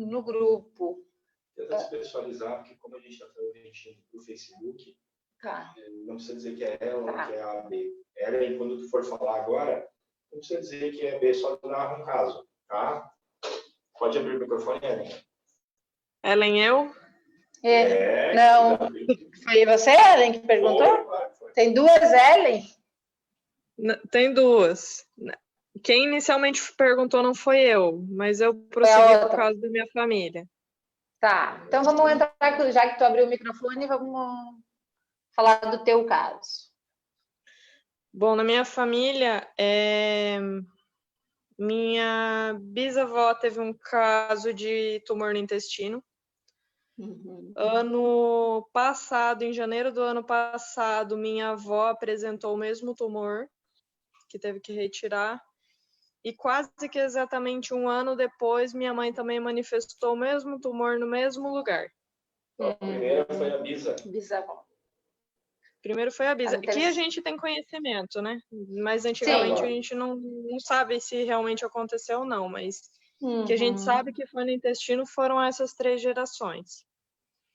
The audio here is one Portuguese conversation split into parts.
no grupo. Tenta se pessoalizar, porque como a gente está transmitindo para o Facebook, Tá. não precisa dizer que é ela ou que é a B. Ellen, quando tu for falar agora, não precisa dizer que é B, só tu narra um caso, tá? Pode abrir o microfone, Ellen. Ellen, eu? Não, foi você, Ellen, que perguntou? Foi. Tem duas Ellen? Tem duas. Quem inicialmente perguntou não foi eu, mas eu prossegui por causa da minha família. Tá, então vamos entrar, já que tu abriu o microfone, vamos falar do teu caso. Bom, na minha família, minha bisavó teve um caso de tumor no intestino. Ano passado, em janeiro do ano passado, minha avó apresentou o mesmo tumor, que teve que retirar. E quase que exatamente um ano depois, minha mãe também manifestou o mesmo tumor no mesmo lugar. A primeira foi a bisavó. Primeiro foi a bisa, que a gente tem conhecimento, né? Mas antigamente a gente não sabe se realmente aconteceu ou não, mas que a gente sabe que foi no intestino foram essas 3 gerações.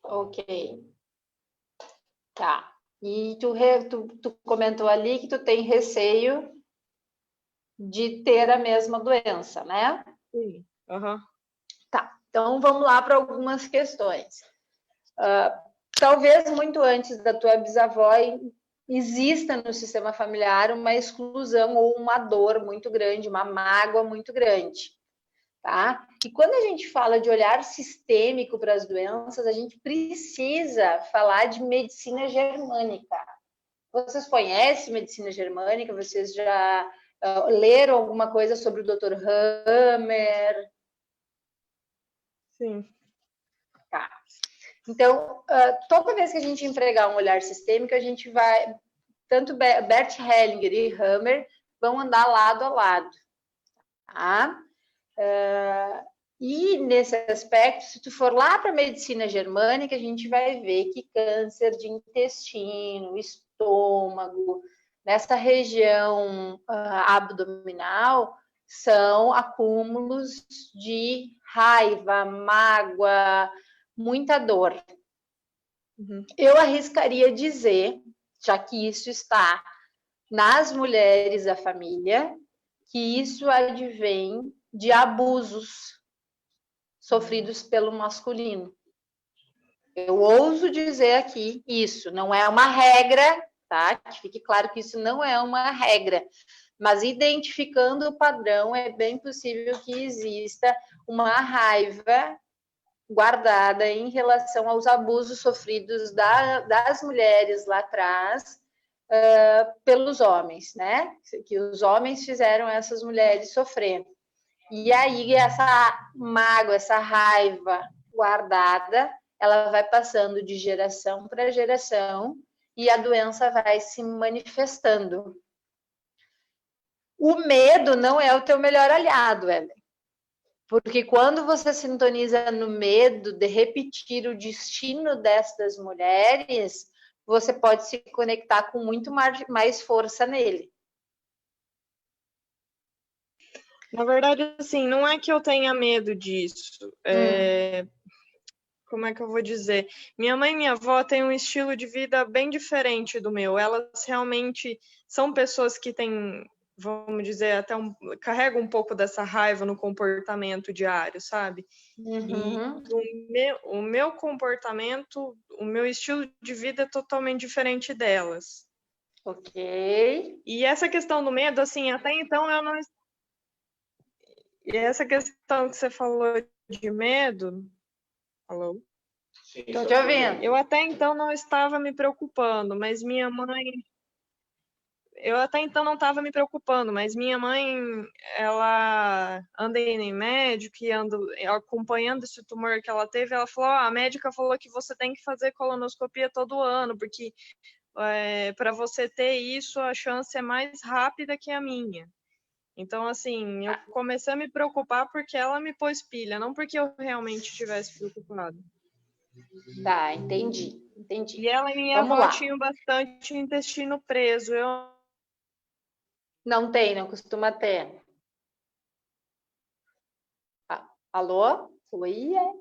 Ok. Tá. E tu comentou ali que tu tem receio de ter a mesma doença, né? Sim. Tá. Então vamos lá para algumas questões. Talvez muito antes da tua bisavó exista no sistema familiar uma exclusão ou uma dor muito grande, uma mágoa muito grande, tá? E quando a gente fala de olhar sistêmico para as doenças, a gente precisa falar de medicina germânica. Vocês conhecem medicina germânica? Vocês já leram alguma coisa sobre o Dr. Hammer? Sim. Tá. Então, toda vez que a gente empregar um olhar sistêmico, a gente vai... Tanto Bert Hellinger e Hammer vão andar lado a lado. Tá? E nesse aspecto, se tu for lá para a medicina germânica, a gente vai ver que câncer de intestino, estômago, nessa região abdominal, são acúmulos de raiva, mágoa, muita dor. Eu arriscaria dizer, já que isso está nas mulheres da família, que isso advém de abusos sofridos pelo masculino. Eu ouso dizer aqui isso, não é uma regra, tá? Que fique claro que isso não é uma regra, mas identificando o padrão, é bem possível que exista uma raiva guardada em relação aos abusos sofridos das mulheres lá atrás pelos homens, né? Que os homens fizeram essas mulheres sofrer. E aí essa mágoa, essa raiva guardada, ela vai passando de geração para geração e a doença vai se manifestando. O medo não é o teu melhor aliado, Ellen. Porque quando você sintoniza no medo de repetir o destino destas mulheres, você pode se conectar com muito mais força nele. Na verdade, assim, não é que eu tenha medo disso. Como é que eu vou dizer? Minha mãe e minha avó têm um estilo de vida bem diferente do meu. Elas realmente são pessoas que têm, vamos dizer, até carregam um pouco dessa raiva no comportamento diário, sabe? E o meu comportamento, o meu estilo de vida é totalmente diferente delas. Ok. E essa questão do medo, assim, até então eu não... E essa questão que você falou de medo... Alô? Estou te ouvindo. Eu até então não estava me preocupando, mas minha mãe... Eu até então não estava me preocupando, mas minha mãe, ela anda em médico e anda acompanhando esse tumor que ela teve. Ela falou, a médica falou que você tem que fazer colonoscopia todo ano, porque para você ter isso, a chance é mais rápida que a minha. Então, assim, eu comecei a me preocupar porque ela me pôs pilha, não porque eu realmente estivesse preocupada. Tá, entendi. E ela e minha avó tinham bastante intestino preso. Não tem, não costuma ter. Alô? Foi, é.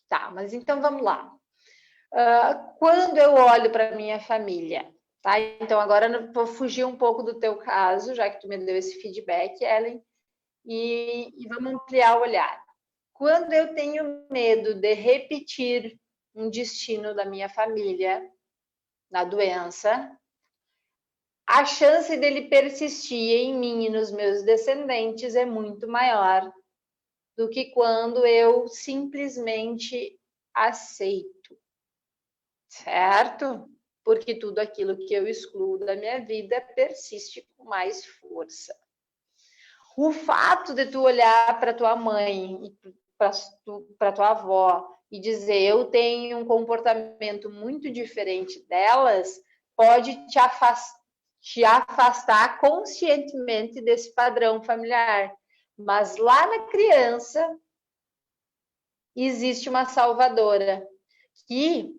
Tá, mas então vamos lá. Quando eu olho para minha família, tá? Então agora eu vou fugir um pouco do teu caso, já que tu me deu esse feedback, Ellen, e vamos ampliar o olhar. Quando eu tenho medo de repetir um destino da minha família na doença, a chance dele persistir em mim e nos meus descendentes é muito maior do que quando eu simplesmente aceito, certo? Porque tudo aquilo que eu excluo da minha vida persiste com mais força. O fato de tu olhar para tua mãe e para tua avó e dizer eu tenho um comportamento muito diferente delas, pode te afastar conscientemente desse padrão familiar. Mas lá na criança existe uma salvadora que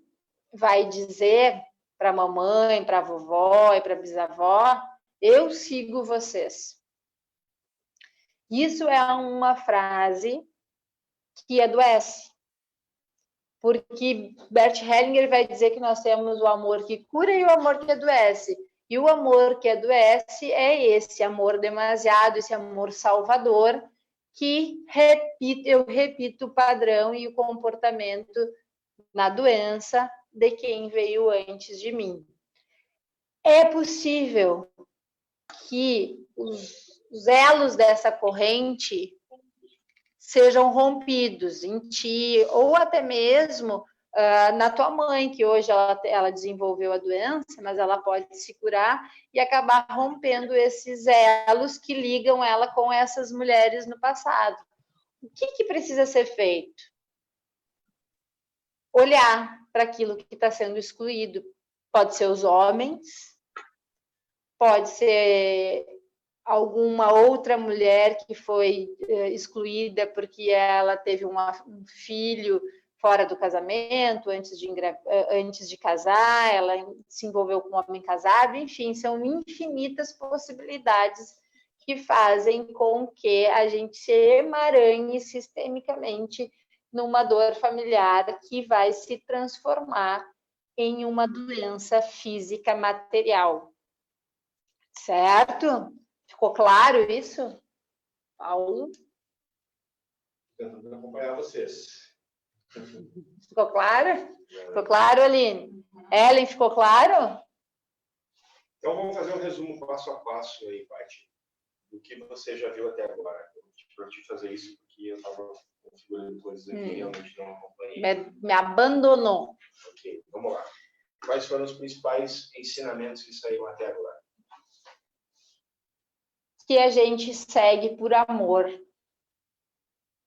vai dizer para a mamãe, para a vovó e para a bisavó, eu sigo vocês. Isso é uma frase que adoece, porque Bert Hellinger vai dizer que nós temos o amor que cura e o amor que adoece. E o amor que adoece é esse amor demasiado, esse amor salvador, que eu repito o padrão e o comportamento na doença de quem veio antes de mim. É possível que os elos dessa corrente sejam rompidos em ti, ou até mesmo na tua mãe, que hoje ela desenvolveu a doença, mas ela pode se curar e acabar rompendo esses elos que ligam ela com essas mulheres no passado. O que precisa ser feito? Olhar para aquilo que está sendo excluído. Pode ser os homens, pode ser alguma outra mulher que foi excluída porque ela teve um filho fora do casamento, antes de casar, ela se envolveu com um homem casado, enfim, são infinitas possibilidades que fazem com que a gente se emaranhe sistemicamente numa dor familiar que vai se transformar em uma doença física material. Certo? Ficou claro isso, Paulo? Tentando acompanhar vocês. Ficou claro? Ficou claro, Aline? Ellen, ficou claro? Então, vamos fazer um resumo passo a passo aí, Paty, do que você já viu até agora. Eu te fazer isso porque eu estava configurando coisas aqui e realmente não acompanhei. Me abandonou. Ok, vamos lá. Quais foram os principais ensinamentos que saíram até agora? Que a gente segue por amor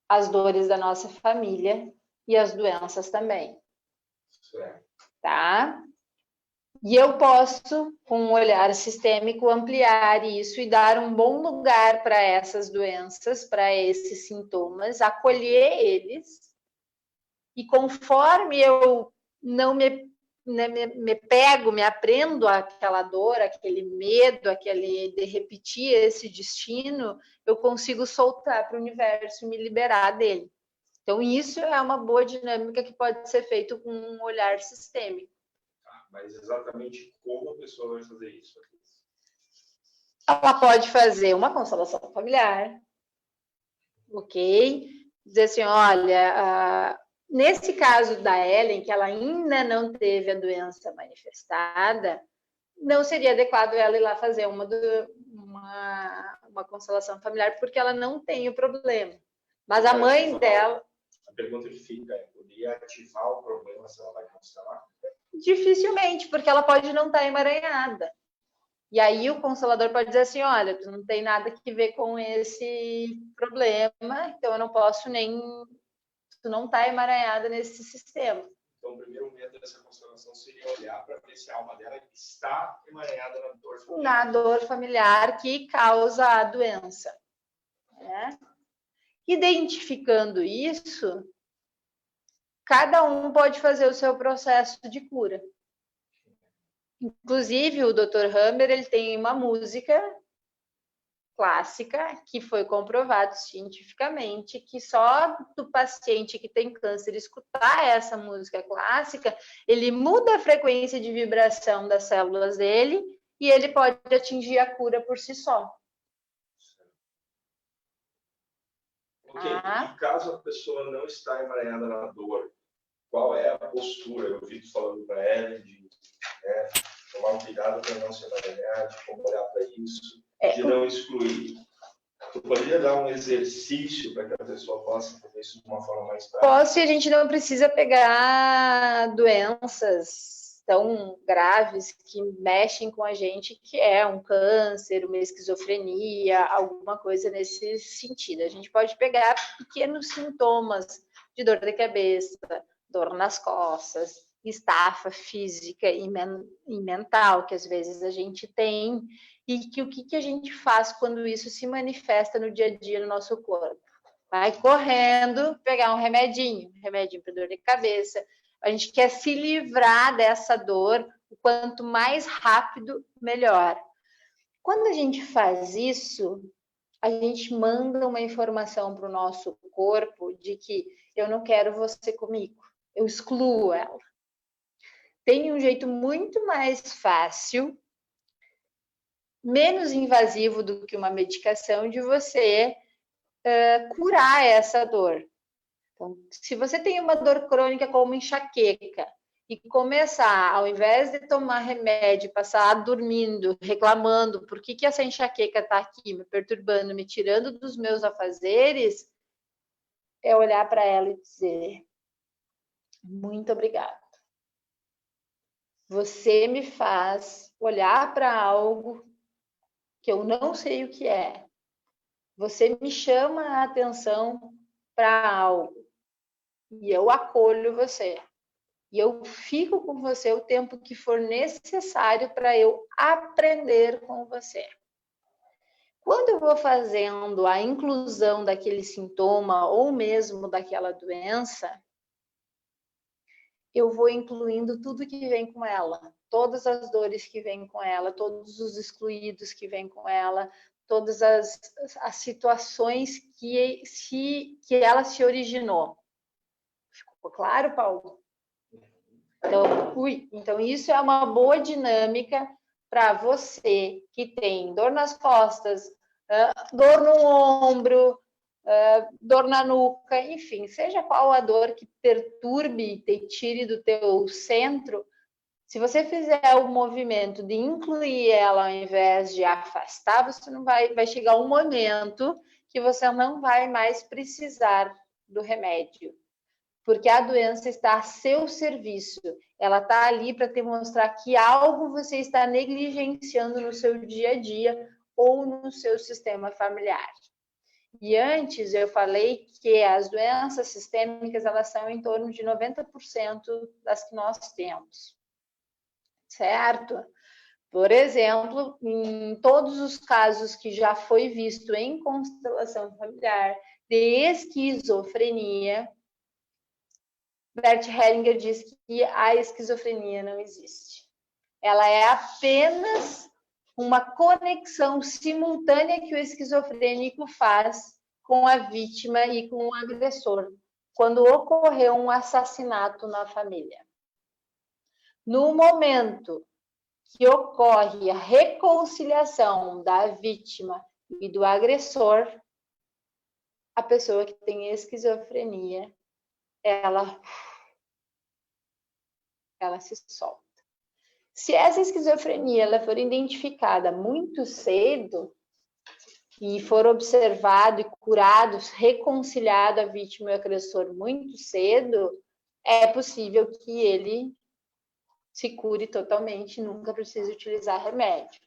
as dores da nossa família e as doenças também. Certo. Tá? E eu posso, com um olhar sistêmico, ampliar isso e dar um bom lugar para essas doenças, para esses sintomas, acolher eles. E conforme eu não me pego, me aprendo aquela dor, aquele medo, aquele de repetir esse destino, eu consigo soltar para o universo e me liberar dele. Então, isso é uma boa dinâmica que pode ser feito com um olhar sistêmico. Mas exatamente como a pessoa vai fazer isso? Ela pode fazer uma constelação familiar, ok? Dizer assim, olha, nesse caso da Ellen, que ela ainda não teve a doença manifestada, não seria adequado ela ir lá fazer uma constelação familiar, porque ela não tem o problema. Mas a mãe dela... A pergunta que fica é, poderia ativar o problema se ela vai constelar? Dificilmente, porque ela pode não estar emaranhada. E aí o constelador pode dizer assim, olha, tu não tem nada que ver com esse problema, então eu não posso nem... Tu não está emaranhada nesse sistema. Então, o primeiro método dessa constelação seria olhar para ver se a alma dela está emaranhada na dor familiar. Na dor familiar que causa a doença. Né? Identificando isso, cada um pode fazer o seu processo de cura. Inclusive, o Dr. Hammer, ele tem uma música clássica, que foi comprovado cientificamente que só do paciente que tem câncer escutar essa música clássica, ele muda a frequência de vibração das células dele e ele pode atingir a cura por si só. Ok, e caso a pessoa não está emaranhada na dor, qual é a postura? Eu vi tu falando para ela de tomar um cuidado para não se emaranhar, de como olhar para isso, de não excluir. Tu poderia dar um exercício para que a pessoa possa fazer isso de uma forma mais prática? Posso, e a gente não precisa pegar doenças tão graves que mexem com a gente, que é um câncer, uma esquizofrenia, alguma coisa nesse sentido. A gente pode pegar pequenos sintomas de dor de cabeça, dor nas costas, estafa física e mental, que às vezes a gente tem, e que o que a gente faz quando isso se manifesta no dia a dia no nosso corpo? Vai correndo, pegar um remedinho para dor de cabeça. A gente quer se livrar dessa dor, o quanto mais rápido, melhor. Quando a gente faz isso, a gente manda uma informação para o nosso corpo de que eu não quero você comigo, eu excluo ela. Tem um jeito muito mais fácil, menos invasivo do que uma medicação, de você curar essa dor. Então, se você tem uma dor crônica como enxaqueca e começar, ao invés de tomar remédio, passar dormindo, reclamando, por que essa enxaqueca está aqui me perturbando, me tirando dos meus afazeres, é olhar para ela e dizer: muito obrigada. Você me faz olhar para algo que eu não sei o que é. Você me chama a atenção para algo e eu acolho você. E eu fico com você o tempo que for necessário para eu aprender com você. Quando eu vou fazendo a inclusão daquele sintoma ou mesmo daquela doença, eu vou incluindo tudo que vem com ela, todas as dores que vêm com ela, todos os excluídos que vêm com ela, todas as situações que ela se originou. Ficou claro, Paulo? Então, isso é uma boa dinâmica para você que tem dor nas costas, dor no ombro, dor na nuca, enfim, seja qual a dor que perturbe, te tire do teu centro, se você fizer o movimento de incluir ela ao invés de afastar, você não vai chegar um momento que você não vai mais precisar do remédio. Porque a doença está a seu serviço, ela está ali para te mostrar que algo você está negligenciando no seu dia a dia ou no seu sistema familiar. E antes eu falei que as doenças sistêmicas, elas são em torno de 90% das que nós temos, certo? Por exemplo, em todos os casos que já foi visto em constelação familiar de esquizofrenia, Bert Hellinger diz que a esquizofrenia não existe. Ela é apenas uma conexão simultânea que o esquizofrênico faz com a vítima e com o agressor, quando ocorreu um assassinato na família. No momento que ocorre a reconciliação da vítima e do agressor, a pessoa que tem esquizofrenia, ela se solta. Se essa esquizofrenia ela for identificada muito cedo e for observado e curado, reconciliado a vítima e o agressor muito cedo, é possível que ele se cure totalmente, nunca precise utilizar remédio.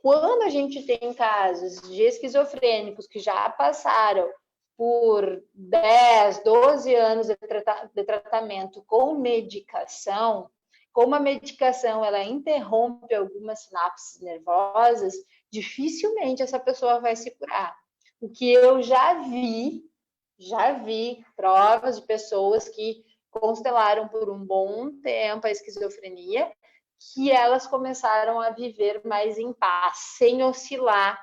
Quando a gente tem casos de esquizofrênicos que já passaram por 10, 12 anos de tratamento com medicação, como a medicação ela interrompe algumas sinapses nervosas, dificilmente essa pessoa vai se curar. O que eu já vi provas de pessoas que constelaram por um bom tempo a esquizofrenia, que elas começaram a viver mais em paz, sem oscilar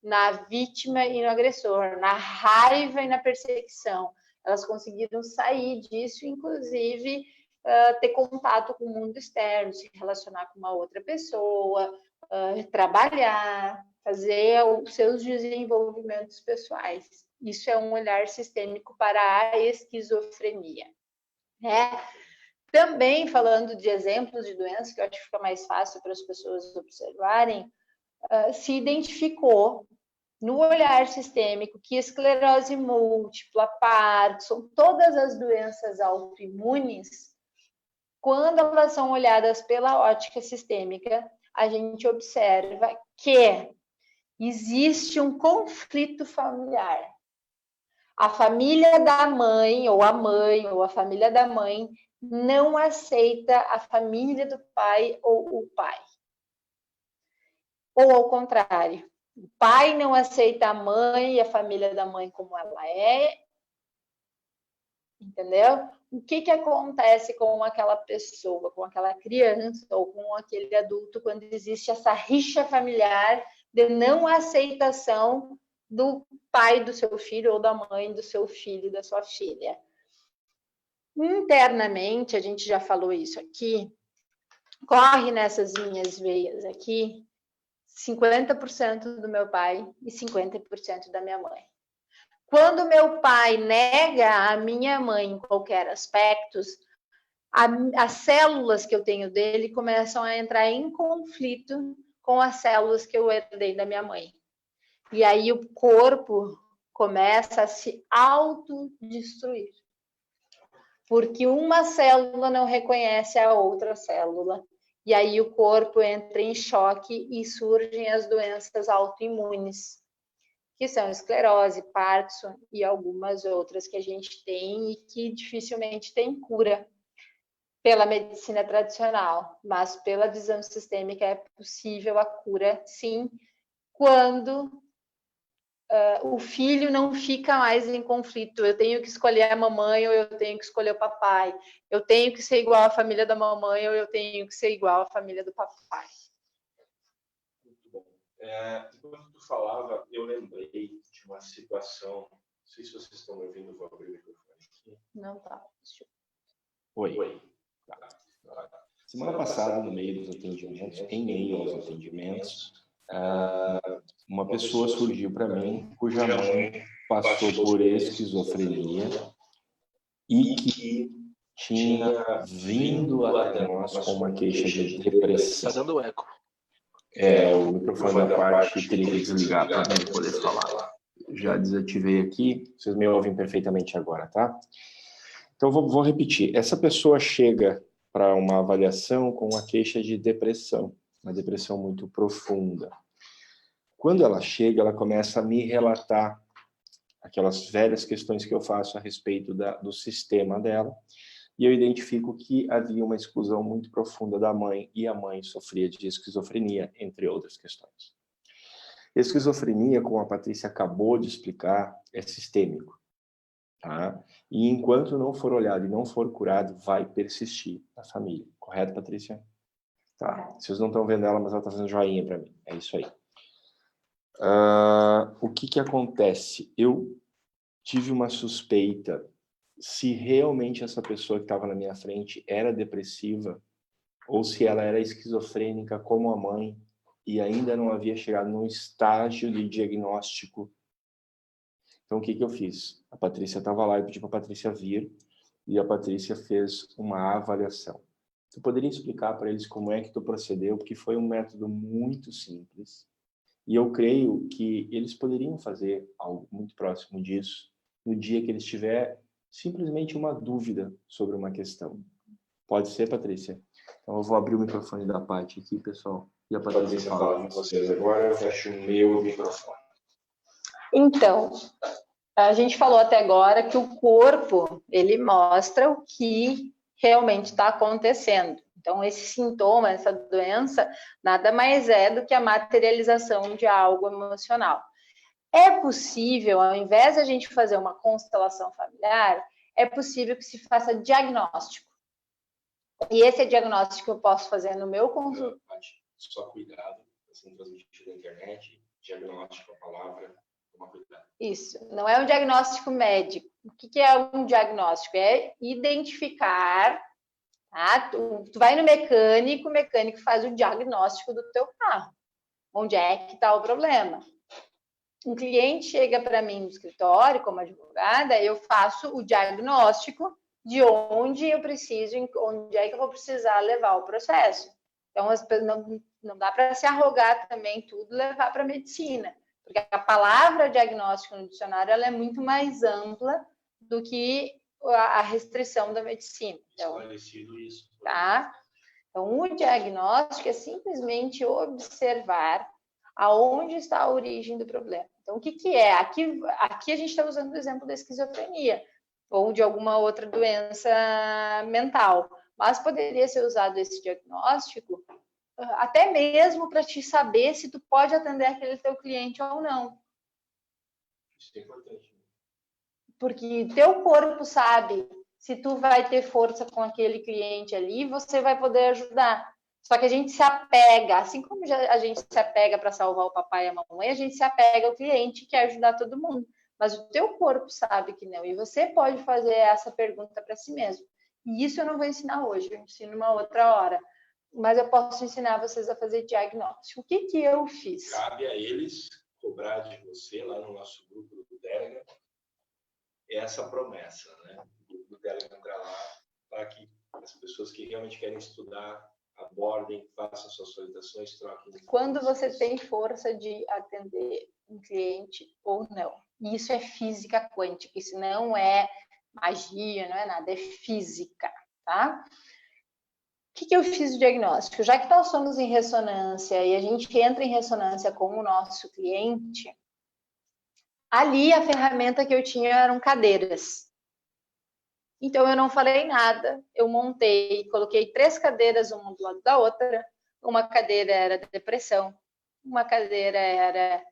na vítima e no agressor, na raiva e na perseguição. Elas conseguiram sair disso, inclusive ter contato com o mundo externo, se relacionar com uma outra pessoa, trabalhar, fazer os seus desenvolvimentos pessoais. Isso é um olhar sistêmico para a esquizofrenia, né? Também falando de exemplos de doenças, que eu acho que fica mais fácil para as pessoas observarem, se identificou no olhar sistêmico que esclerose múltipla, Parkinson, todas as doenças autoimunes, quando elas são olhadas pela ótica sistêmica, a gente observa que existe um conflito familiar. A família da mãe, ou a família da mãe, não aceita a família do pai ou o pai. Ou ao contrário, o pai não aceita a mãe e a família da mãe como ela é. Entendeu? O que acontece com aquela pessoa, com aquela criança ou com aquele adulto quando existe essa rixa familiar de não aceitação do pai do seu filho ou da mãe do seu filho, da sua filha? Internamente, a gente já falou isso aqui, corre nessas minhas veias aqui 50% do meu pai e 50% da minha mãe. Quando meu pai nega a minha mãe em qualquer aspecto, as células que eu tenho dele começam a entrar em conflito com as células que eu herdei da minha mãe. E aí o corpo começa a se autodestruir. Porque uma célula não reconhece a outra célula. E aí o corpo entra em choque e surgem as doenças autoimunes, que são esclerose, Parkinson e algumas outras que a gente tem e que dificilmente tem cura pela medicina tradicional, mas pela visão sistêmica é possível a cura, sim, quando o filho não fica mais em conflito. Eu tenho que escolher a mamãe ou eu tenho que escolher o papai. Eu tenho que ser igual à família da mamãe ou eu tenho que ser igual à família do papai. Muito bom. Enquanto tu falava, eu lembrei de uma situação. Não sei se vocês estão me ouvindo, vou abrir o microfone aqui. Não tá. Oi. Semana passada, no meio dos atendimentos, em meio aos atendimentos, uma pessoa surgiu para mim cuja mãe passou por esquizofrenia e que tinha vindo até nós com uma queixa de depressão. Tá dando eco. O microfone da parte teria que desligar para mim poder falar. Já desativei aqui, vocês me ouvem perfeitamente agora, tá? Então, vou repetir. Essa pessoa chega para uma avaliação com uma queixa de depressão, uma depressão muito profunda. Quando ela chega, ela começa a me relatar aquelas velhas questões que eu faço a respeito do sistema dela, e eu identifico que havia uma exclusão muito profunda da mãe, e a mãe sofria de esquizofrenia, entre outras questões. Esquizofrenia, como a Patrícia acabou de explicar, é sistêmico. Tá? E enquanto não for olhado e não for curado, vai persistir na família. Correto, Patrícia? Tá. Vocês não estão vendo ela, mas ela está fazendo joinha para mim. É isso aí. O que acontece? Eu tive uma suspeita se realmente essa pessoa que estava na minha frente era depressiva ou se ela era esquizofrênica como a mãe e ainda não havia chegado num estágio de diagnóstico. Então, o que eu fiz? A Patrícia estava lá, eu pedi para a Patrícia vir, e a Patrícia fez uma avaliação. Tu poderia explicar para eles como é que tu procedeu, porque foi um método muito simples, e eu creio que eles poderiam fazer algo muito próximo disso, no dia que eles tiverem simplesmente uma dúvida sobre uma questão. Pode ser, Patrícia? Então, eu vou abrir o microfone da Paty aqui, pessoal, e a Patrícia fala com vocês agora, eu fecho o meu microfone. Então, a gente falou até agora que o corpo, ele mostra o que realmente está acontecendo. Então, esse sintoma, essa doença, nada mais é do que a materialização de algo emocional. É possível, ao invés de a gente fazer uma constelação familiar, é possível que se faça diagnóstico. E esse diagnóstico eu posso fazer no meu consultório. Só cuidado, assim, transmitido na internet. diagnóstico, a palavra, tomar cuidado. Isso, não é um diagnóstico médico. O que é um diagnóstico? É identificar, tá? Tu vai no mecânico, o mecânico faz o diagnóstico do teu carro. Onde é que está o problema? Um cliente chega para mim no escritório, como advogada, eu faço o diagnóstico de onde eu preciso, onde é que eu vou precisar levar o processo. Então, não dá para se arrogar também tudo e levar para a medicina, porque a palavra diagnóstico no dicionário ela é muito mais ampla do que a restrição da medicina. Então, isso. Tá? Então, o diagnóstico é simplesmente observar aonde está a origem do problema. Então, o que é? Aqui a gente está usando o exemplo da esquizofrenia ou de alguma outra doença mental, mas poderia ser usado esse diagnóstico até mesmo para te saber se tu pode atender aquele teu cliente ou não. Isso é importante. Porque teu corpo sabe se tu vai ter força com aquele cliente ali, você vai poder ajudar. Só que a gente se apega, assim como a gente se apega para salvar o papai e a mamãe, a gente se apega ao cliente que quer ajudar todo mundo. Mas o teu corpo sabe que não. E você pode fazer essa pergunta para si mesmo. E isso eu não vou ensinar hoje, eu ensino uma outra hora. Mas eu posso ensinar vocês a fazer diagnóstico. O que eu fiz? Cabe a eles cobrar de você, lá no nosso grupo do Telegram, essa promessa, né? Do Telegram para lá, para que as pessoas que realmente querem estudar abordem, façam suas solicitações, troquem. Quando você tem força de atender um cliente ou não. Isso é física quântica, isso não é magia, não é nada, é física, tá? O que eu fiz o diagnóstico? Já que nós somos em ressonância e a gente entra em ressonância com o nosso cliente, ali a ferramenta que eu tinha eram cadeiras. Então eu não falei nada, eu montei, coloquei 3 cadeiras uma do lado da outra. Uma cadeira era depressão, uma cadeira era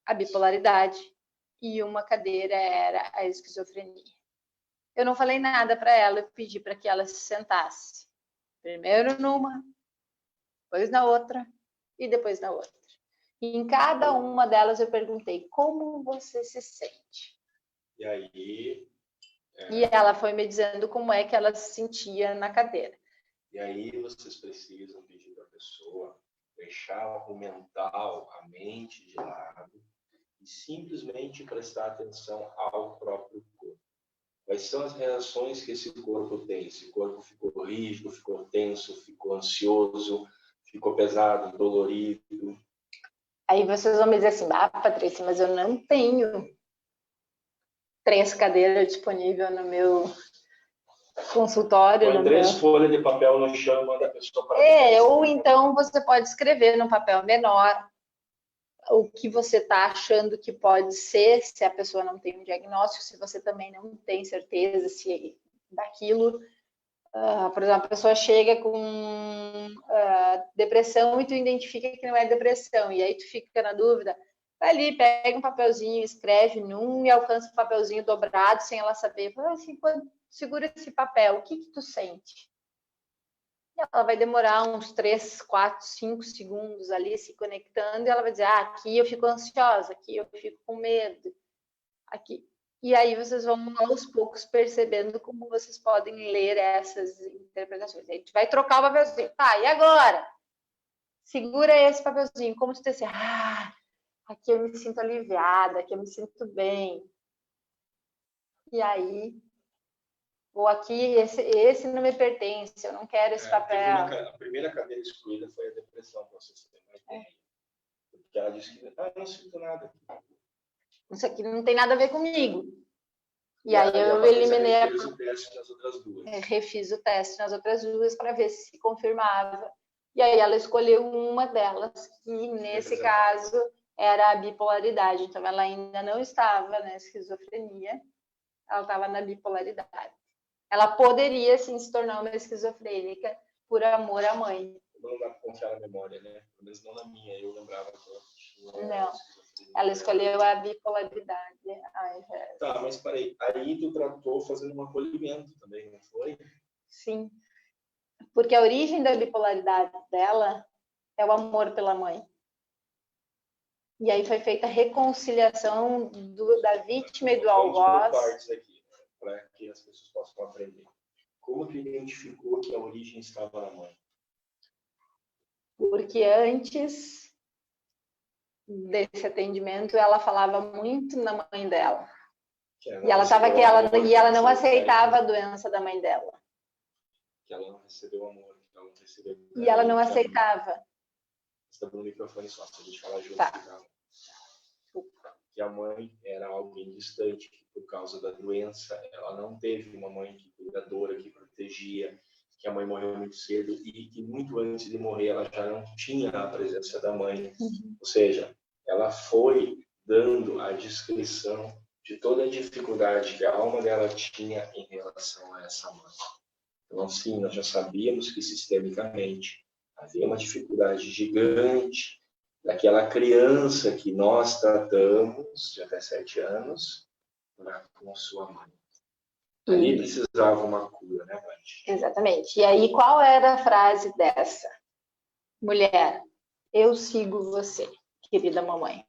a bipolaridade e uma cadeira era a esquizofrenia. Eu não falei nada para ela, eu pedi para que ela se sentasse. Primeiro numa, depois na outra e depois na outra. E em cada uma delas eu perguntei, como você se sente? E aí... E ela foi me dizendo como é que ela se sentia na cadeira. E aí vocês precisam pedir para a pessoa deixar o mental, a mente de lado e simplesmente prestar atenção ao próprio corpo. Quais são as reações que esse corpo tem? Esse corpo ficou rígido, ficou tenso, ficou ansioso, ficou pesado, dolorido. Aí vocês vão me dizer assim, Patrícia, mas eu não tenho 3 cadeiras disponíveis no meu consultório. Põe 3 folhas de papel no chão e manda a pessoa para ou então você pode escrever num papel menor o que você está achando que pode ser, se a pessoa não tem um diagnóstico, se você também não tem certeza se daquilo. Por exemplo, a pessoa chega com depressão e tu identifica que não é depressão, e aí tu fica na dúvida, vai ali, pega um papelzinho, escreve num e alcança o papelzinho dobrado sem ela saber. Fala assim, segura esse papel, o que tu sente? Ela vai demorar uns 3, 4, 5 segundos ali se conectando e ela vai dizer, aqui eu fico ansiosa, aqui eu fico com medo, aqui. E aí vocês vão aos poucos percebendo como vocês podem ler essas interpretações. Aí tu vai trocar o papelzinho, tá, e agora? Segura esse papelzinho, como se tu dissesse, aqui eu me sinto aliviada, aqui eu me sinto bem. E aí... ou aqui, esse não me pertence, eu não quero esse papel. A primeira cadeira excluída foi a depressão, para vocês terem uma ideia. Porque ela disse que eu não sinto nada. Isso aqui não tem nada a ver comigo. E aí eu eliminei refiz o teste nas outras duas. Refiz o teste nas outras duas para ver se confirmava. E aí ela escolheu uma delas, que nesse caso era a bipolaridade. Então ela ainda não estava na esquizofrenia, ela estava na bipolaridade. Ela poderia, sim, se tornar uma esquizofrênica por amor à mãe. Não dá para confiar na memória, né? Pelo menos não na minha. Eu lembrava que ela tinha... Não, ela escolheu a bipolaridade. Tá, mas peraí. Aí tu tratou fazendo um acolhimento também, não foi? Sim. Porque a origem da bipolaridade dela é o amor pela mãe. E aí foi feita a reconciliação da vítima e do algoz. Partes aqui, para que as pessoas possam aprender. Como que identificou que a origem estava na mãe? Porque antes desse atendimento, ela falava muito na mãe dela. E ela não aceitava a doença da mãe dela. Que ela não recebeu amor, que ela não recebeu. E ela não aceitava. Está no microfone só, se a gente falar junto. Tá. Que a mãe era alguém distante, que por causa da doença, ela não teve uma mãe cuidadora, que protegia, que a mãe morreu muito cedo e que muito antes de morrer ela já não tinha a presença da mãe. Ou seja, ela foi dando a descrição de toda a dificuldade que a alma dela tinha em relação a essa mãe. Então, sim, nós já sabíamos que sistemicamente havia uma dificuldade gigante daquela criança que nós tratamos de até 7 anos com sua mãe. Ali precisava uma cura, né, Paty? Exatamente. E aí, qual era a frase dessa mulher? Eu sigo você, querida mamãe.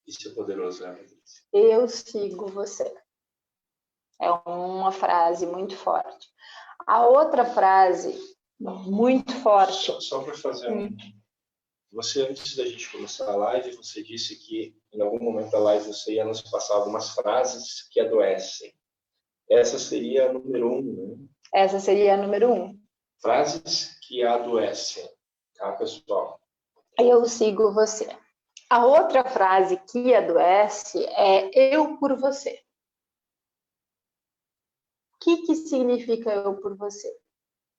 Isso é poderoso, né, Patrícia? Eu sigo você. É uma frase muito forte. A outra frase muito forte. Só para fazer Você, antes da gente começar a live, você disse que em algum momento da live você ia nos passar algumas frases que adoecem. Essa seria a número 1, né? Essa seria a número 1. Frases que adoecem, tá, pessoal? Eu sigo você. A outra frase que adoece é eu por você. O que significa eu por você?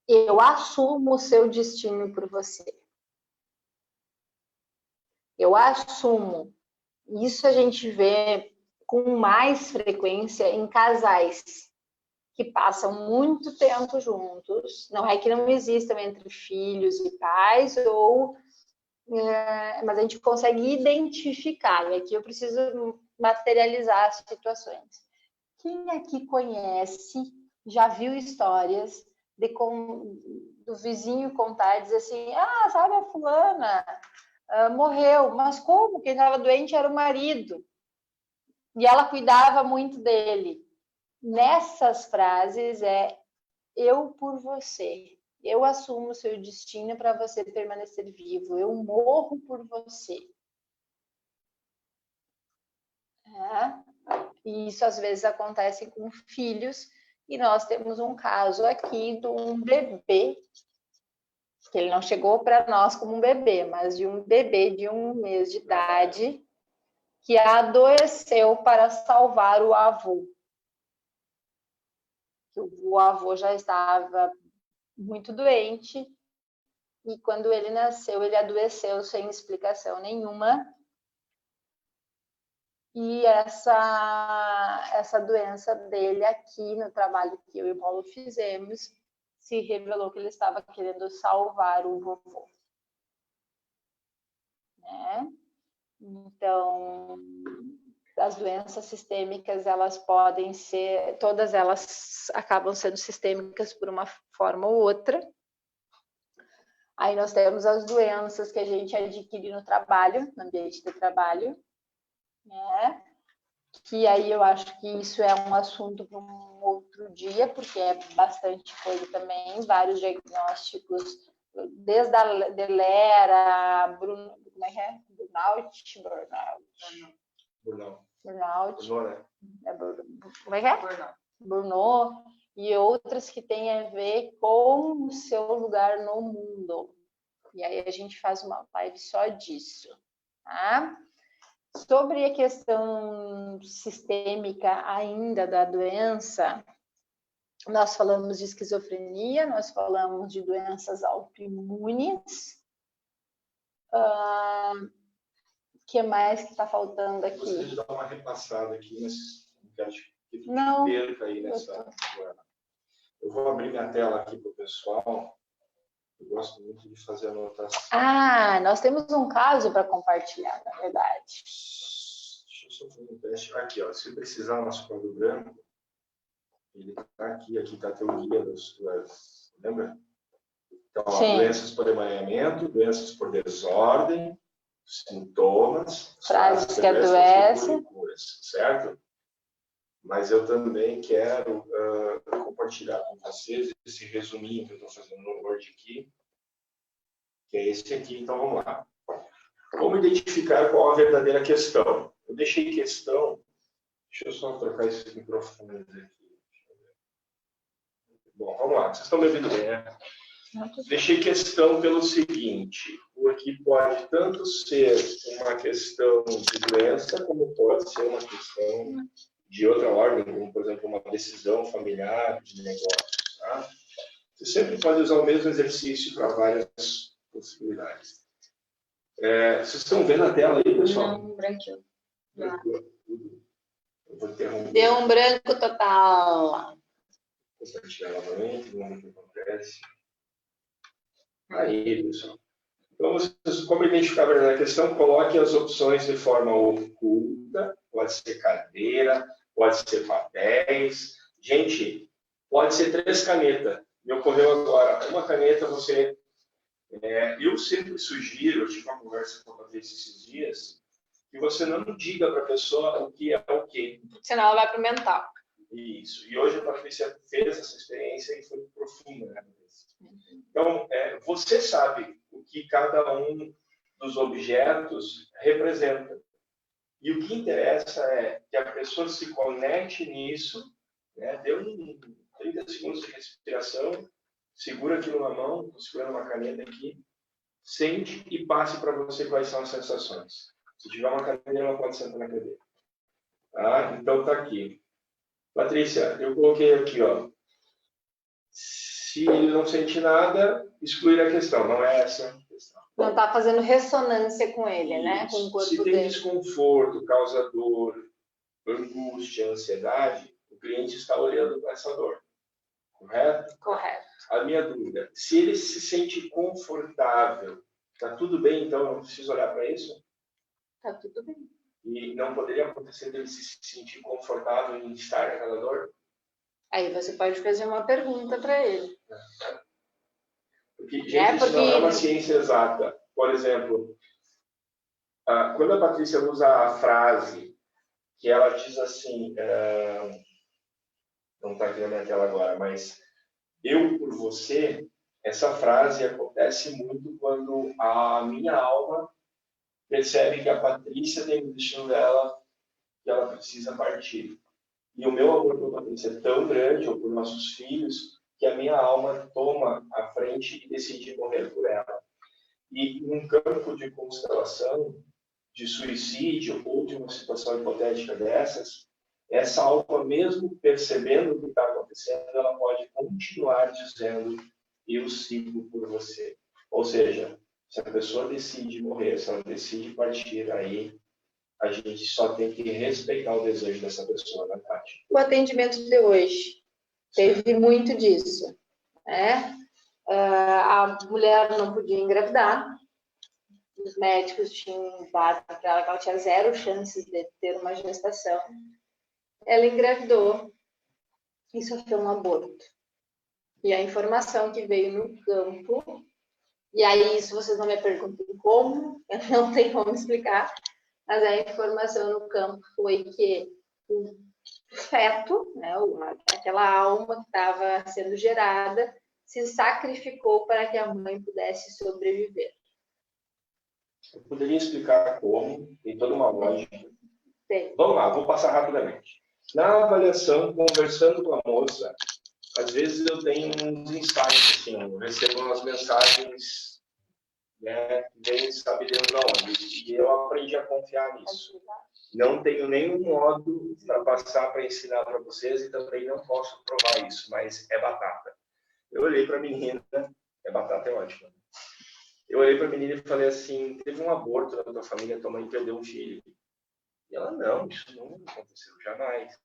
Eu assumo o seu destino por você. Eu assumo. Isso a gente vê com mais frequência em casais que passam muito tempo juntos. Não é que não existam entre filhos e pais, mas a gente consegue identificar. E aqui eu preciso materializar as situações. Quem aqui conhece, já viu histórias do vizinho contar, dizer assim, sabe a fulana morreu, mas como? Quem estava doente era o marido. E ela cuidava muito dele. Nessas frases eu por você. Eu assumo o seu destino para você permanecer vivo. Eu morro por você. E isso às vezes acontece com filhos. E nós temos um caso aqui de um bebê, que ele não chegou para nós como um bebê, mas de um bebê de 1 mês de idade que adoeceu para salvar o avô. O avô já estava muito doente e quando ele nasceu, ele adoeceu sem explicação nenhuma. E essa doença dele aqui no trabalho que eu e o Paulo fizemos, se revelou que ele estava querendo salvar o vovô. Né? Então, as doenças sistêmicas, elas podem ser, todas elas acabam sendo sistêmicas por uma forma ou outra. Aí nós temos as doenças que a gente adquire no trabalho, no ambiente de trabalho, né? Que aí eu acho que isso é um assunto para um outro dia, porque é bastante coisa também, vários diagnósticos, desde a Delera, como é que é? Burnout. Como é que é? Burnout. E outras que têm a ver com o seu lugar no mundo. E aí a gente faz uma live só disso, tá? Sobre a questão sistêmica ainda da doença, nós falamos de esquizofrenia, nós falamos de doenças autoimunes. O que mais que está faltando aqui? Gostaria de dar uma repassada aqui, mas não perca aí nessa. Eu vou abrir minha tela aqui para o pessoal. Eu gosto muito de fazer anotação. Nós temos um caso para compartilhar, na verdade. Deixa eu só fazer um teste. Aqui, ó, se precisar no nosso quadro branco, ele está aqui está a teoria das doenças. Lembra? Então, doenças por emaranhamento, doenças por desordem, sintomas, frases que adoecem, certo? Mas eu também quero compartilhar com vocês esse resuminho que eu estou fazendo no Word aqui, que é esse aqui. Então, vamos lá. Como identificar qual a verdadeira questão? Eu deixei questão... Deixa eu só trocar esse microfone aqui. Bom, vamos lá. Vocês estão me ouvindo bem, né? Deixei questão pelo seguinte, porque pode tanto ser uma questão de doença, como pode ser uma questão de outra ordem, como, por exemplo, uma decisão familiar, de negócio. Tá? Você sempre pode usar o mesmo exercício para várias possibilidades. Vocês estão vendo a tela aí, pessoal? Não, branquinho. Eu vou interromper. Deu um branco total. Vou compartilhar novamente, vamos ver o que acontece. Aí, pessoal. Então, como identificar a verdadeira questão? Coloque as opções de forma oculta. Pode ser cadeira, pode ser papéis. Gente, pode ser 3 canetas. Me ocorreu agora. Uma caneta você... eu sempre sugiro, eu tive uma conversa com a Patrícia esses dias, que você não diga para a pessoa o que é o quê. Senão ela vai para o mental. Isso. E hoje a Patrícia fez essa experiência e foi profunda, né? Então, você sabe o que cada um dos objetos representa. E o que interessa é que a pessoa se conecte nisso, né? Dê 30 segundos de respiração, segura aquilo na mão, estou segurando uma caneta aqui, sente e passe para você quais são as sensações. Se tiver uma cadeira, ela pode sentar na cadeira. Tá? Então, está aqui. Patrícia, eu coloquei aqui, ó. Se ele não sente nada, excluir a questão. Não é essa a questão. Não está fazendo ressonância com ele, Isso. né? Com o corpo Se tem dele. desconforto, causa dor, angústia, ansiedade, o cliente está olhando para essa dor. Correto? Correto. A minha dúvida, se ele se sente confortável, está tudo bem, então eu não preciso olhar para isso? Está tudo bem. E não poderia acontecer dele se sentir confortável em estar naquela dor? Aí você pode fazer uma pergunta para ele. Porque, gente, isso não é uma ciência exata. Por exemplo, quando a Patrícia usa a frase que ela diz assim, não está aqui na minha tela agora, mas eu por você, essa frase acontece muito quando a minha alma percebe que a Patrícia tem o destino dela e ela precisa partir. E o meu amor por Patrícia é tão grande, ou por nossos filhos, que a minha alma toma a frente e decide morrer por ela. E num campo de constelação, de suicídio ou de uma situação hipotética dessas, essa alma, mesmo percebendo o que está acontecendo, ela pode continuar dizendo, eu sigo por você. Ou seja, se a pessoa decide morrer, se ela decide partir, aí a gente só tem que respeitar o desejo dessa pessoa, né, Tati? O atendimento de hoje teve muito disso, né? A mulher não podia engravidar, os médicos tinham dado para ela que ela tinha 0 chances de ter uma gestação. Ela engravidou e sofreu um aborto. E a informação que veio no campo, e aí isso vocês não me perguntem como, eu não tenho como explicar, mas a informação no campo foi que o feto, né, aquela alma que estava sendo gerada, se sacrificou para que a mãe pudesse sobreviver. Eu poderia explicar como, tem toda uma lógica. Tem. Vamos lá, vou passar rapidamente. Na avaliação, conversando com a moça, às vezes eu tenho uns insights, assim, eu recebo umas mensagens, né, vem sabe Deus de onde, e eu aprendi a confiar nisso. Não tenho nenhum modo para passar, para ensinar para vocês, e também não posso provar isso, mas é batata. Eu olhei para a menina, batata é ótima. Eu olhei para a menina e falei assim, teve um aborto na tua família, tua mãe perdeu um filho. E ela, não, isso não aconteceu, jamais.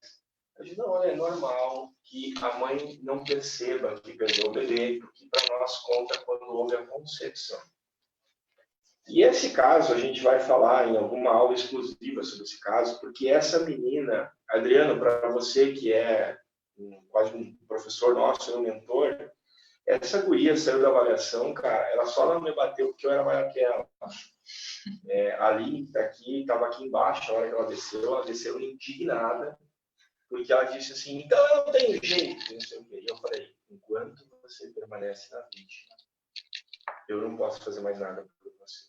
Eu disse, não, é normal que a mãe não perceba que perdeu o bebê, porque para nós conta quando houve a concepção. E esse caso, a gente vai falar em alguma aula exclusiva sobre esse caso, porque essa menina, Adriano, para você que é quase um professor nosso, um mentor, essa guria saiu da avaliação, cara, ela só não me bateu porque eu era maior que ela. A Aline, que está aqui, estava aqui embaixo, a hora que ela desceu indignada, porque ela disse assim, então eu não tenho jeito, não sei o quê. E eu falei, enquanto você permanece na vítima, eu não posso fazer mais nada por você.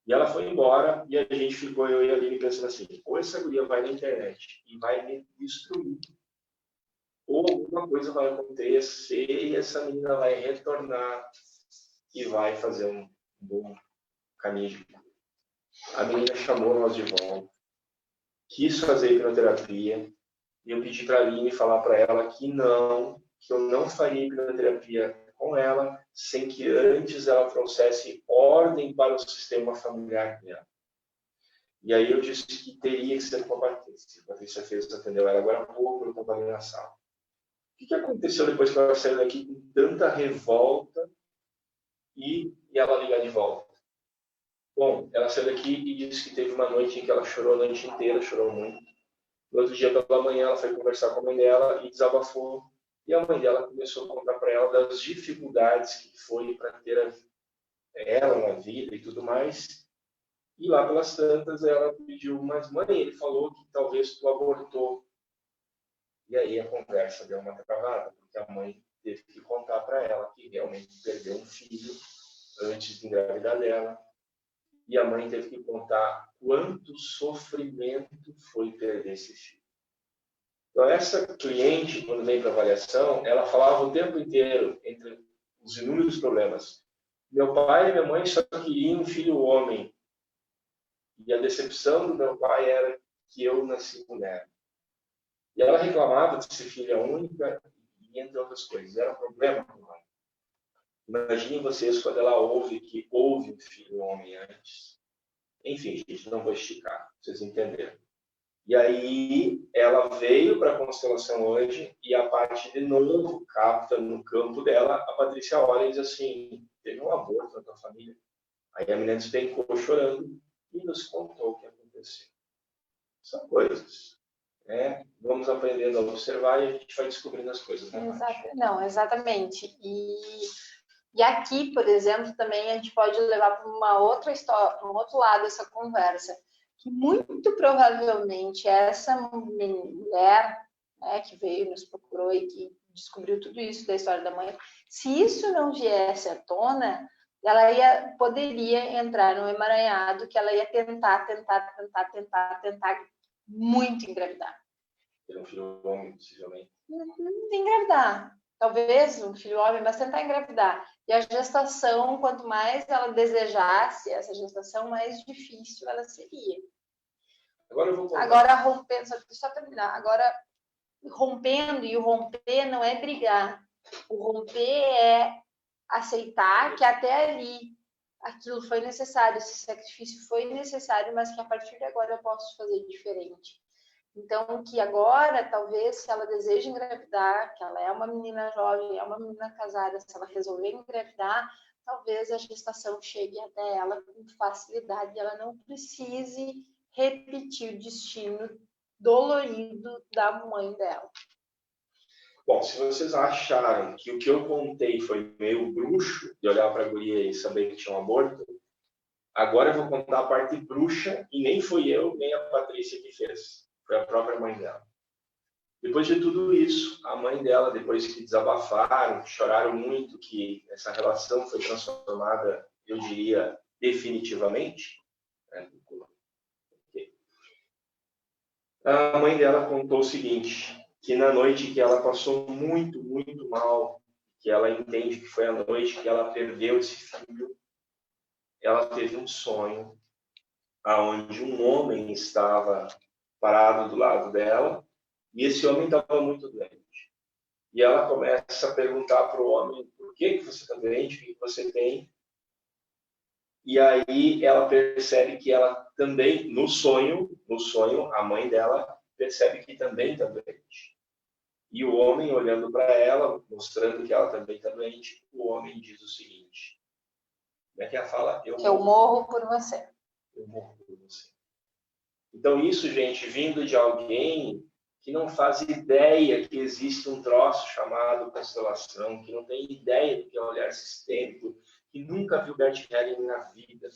E ela foi embora, e a gente ficou, eu e a Aline, pensando assim, ou essa guria vai na internet e vai me destruir, ou alguma coisa vai acontecer e essa menina vai retornar e vai fazer um bom caminho de vida. A menina chamou nós de volta, quis fazer hipnoterapia, e eu pedi para a Aline falar para ela que eu não faria hipnoterapia com ela sem que antes ela trouxesse ordem para o sistema familiar dela. E aí eu disse que teria que ser com a Patrícia. A Patrícia atendeu ela agora há pouco, eu estava ali na sala. O que aconteceu depois que ela saiu daqui com tanta revolta e ela ligar de volta? Bom, ela saiu daqui e disse que teve uma noite em que ela chorou a noite inteira, chorou muito. No outro dia, pela manhã, ela foi conversar com a mãe dela e desabafou. E a mãe dela começou a contar para ela das dificuldades que foi para ter ela na vida e tudo mais. E lá pelas tantas, ela pediu, mas mãe, ele falou que talvez tu abortou. E aí a conversa deu uma travada, porque a mãe teve que contar para ela que realmente perdeu um filho antes de engravidar dela. E a mãe teve que contar quanto sofrimento foi perder esse filho. Então, essa cliente, quando veio para avaliação, ela falava o tempo inteiro, entre os inúmeros problemas. Meu pai e minha mãe só queriam um filho homem. E a decepção do meu pai era que eu nasci mulher. E ela reclamava de ser filha única, e entre outras coisas. Era um problema com ela. Imaginem vocês quando ela ouve que houve um filho homem antes. Enfim, gente, não vou esticar, vocês entenderam. E aí ela veio para a constelação hoje e a parte de novo capta no campo dela, a Patrícia olha e diz assim, teve um aborto na tua família. Aí a menina despencou chorando e nos contou o que aconteceu. São coisas. Vamos aprendendo a observar e a gente vai descobrindo as coisas. Não, exatamente. E aqui, por exemplo, também a gente pode levar para uma outra história, para um outro lado essa conversa, que muito provavelmente essa mulher, né, que veio, nos procurou e que descobriu tudo isso da história da mãe, se isso não viesse à tona, ela poderia entrar num emaranhado que ela ia tentar muito engravidar. Ter um filho homem, possivelmente. Engravidar. Talvez um filho homem, mas tentar engravidar. E a gestação, quanto mais ela desejasse essa gestação, mais difícil ela seria. Agora rompendo, só terminar. Agora, rompendo, e o romper não é brigar. O romper é aceitar que até ali aquilo foi necessário, esse sacrifício foi necessário, mas que a partir de agora eu posso fazer diferente. Então, que agora, talvez, se ela deseja engravidar, que ela é uma menina jovem, é uma menina casada, se ela resolver engravidar, talvez a gestação chegue até ela com facilidade e ela não precise repetir o destino dolorido da mãe dela. Bom, se vocês acharam que o que eu contei foi meio bruxo, de olhar para a guria e saber que tinha um aborto, agora eu vou contar a parte bruxa, e nem fui eu, nem a Patrícia que fez. Foi a própria mãe dela. Depois de tudo isso, a mãe dela, depois que desabafaram, que choraram muito, que essa relação foi transformada, eu diria, definitivamente, a mãe dela contou o seguinte, que na noite que ela passou muito, muito mal, que ela entende que foi a noite que ela perdeu esse filho, ela teve um sonho onde um homem estava parado do lado dela, e esse homem estava muito doente. E ela começa a perguntar para o homem, por que você está doente, o que você tem? E aí ela percebe que ela também, no sonho, a mãe dela percebe que também está doente. E o homem, olhando para ela, mostrando que ela também está doente, o homem diz o seguinte, como é que ela fala? Eu morro por você. Eu morro por você. Então isso, gente, vindo de alguém que não faz ideia que existe um troço chamado constelação, que não tem ideia do que é olhar sistêmico, que nunca viu Bert Helling na vida,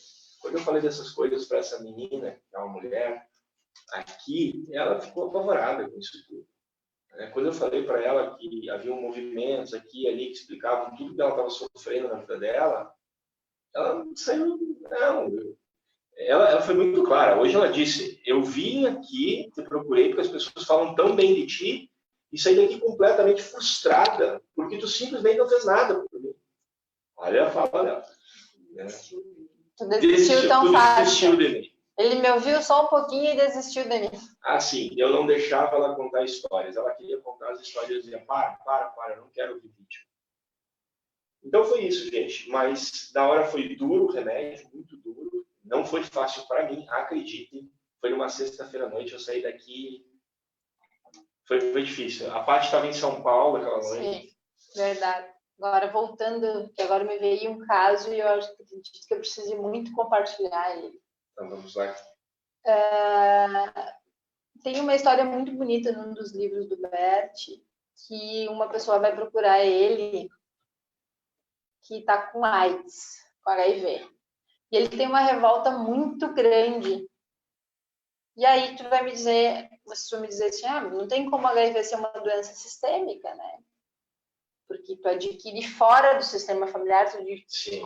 quando eu falei dessas coisas para essa menina, que é uma mulher, aqui, ela ficou apavorada com isso tudo. Quando eu falei para ela que havia movimentos aqui e ali que explicavam tudo que ela estava sofrendo na vida dela, ela saiu, não, ela foi muito clara. Hoje ela disse, eu vim aqui, te procurei porque as pessoas falam tão bem de ti e saí daqui completamente frustrada porque tu simplesmente não fez nada por mim. Olha a fala dela. Tu desistiu tão fácil. Desistiu de mim. Ele me ouviu só um pouquinho e desistiu de mim. Ah, sim, eu não deixava ela contar histórias. Ela queria contar as histórias e dizia, para, eu não quero ouvir vídeo. Então foi isso, gente. Mas na hora foi duro o remédio, muito duro. Não foi fácil para mim, acreditem. Foi numa sexta-feira à noite, eu saí daqui. Foi difícil. A Paty estava em São Paulo aquela noite. Sim, verdade. Agora, voltando, que agora me veio um caso e eu acredito que eu preciso muito compartilhar ele. Então vamos lá. Tem uma história muito bonita num dos livros do Bert, que uma pessoa vai procurar ele que está com AIDS, com HIV. E ele tem uma revolta muito grande. E aí tu vai me dizer, você vai me dizer assim, não tem como HIV ser uma doença sistêmica, né? Porque tu adquire fora do sistema familiar, tu te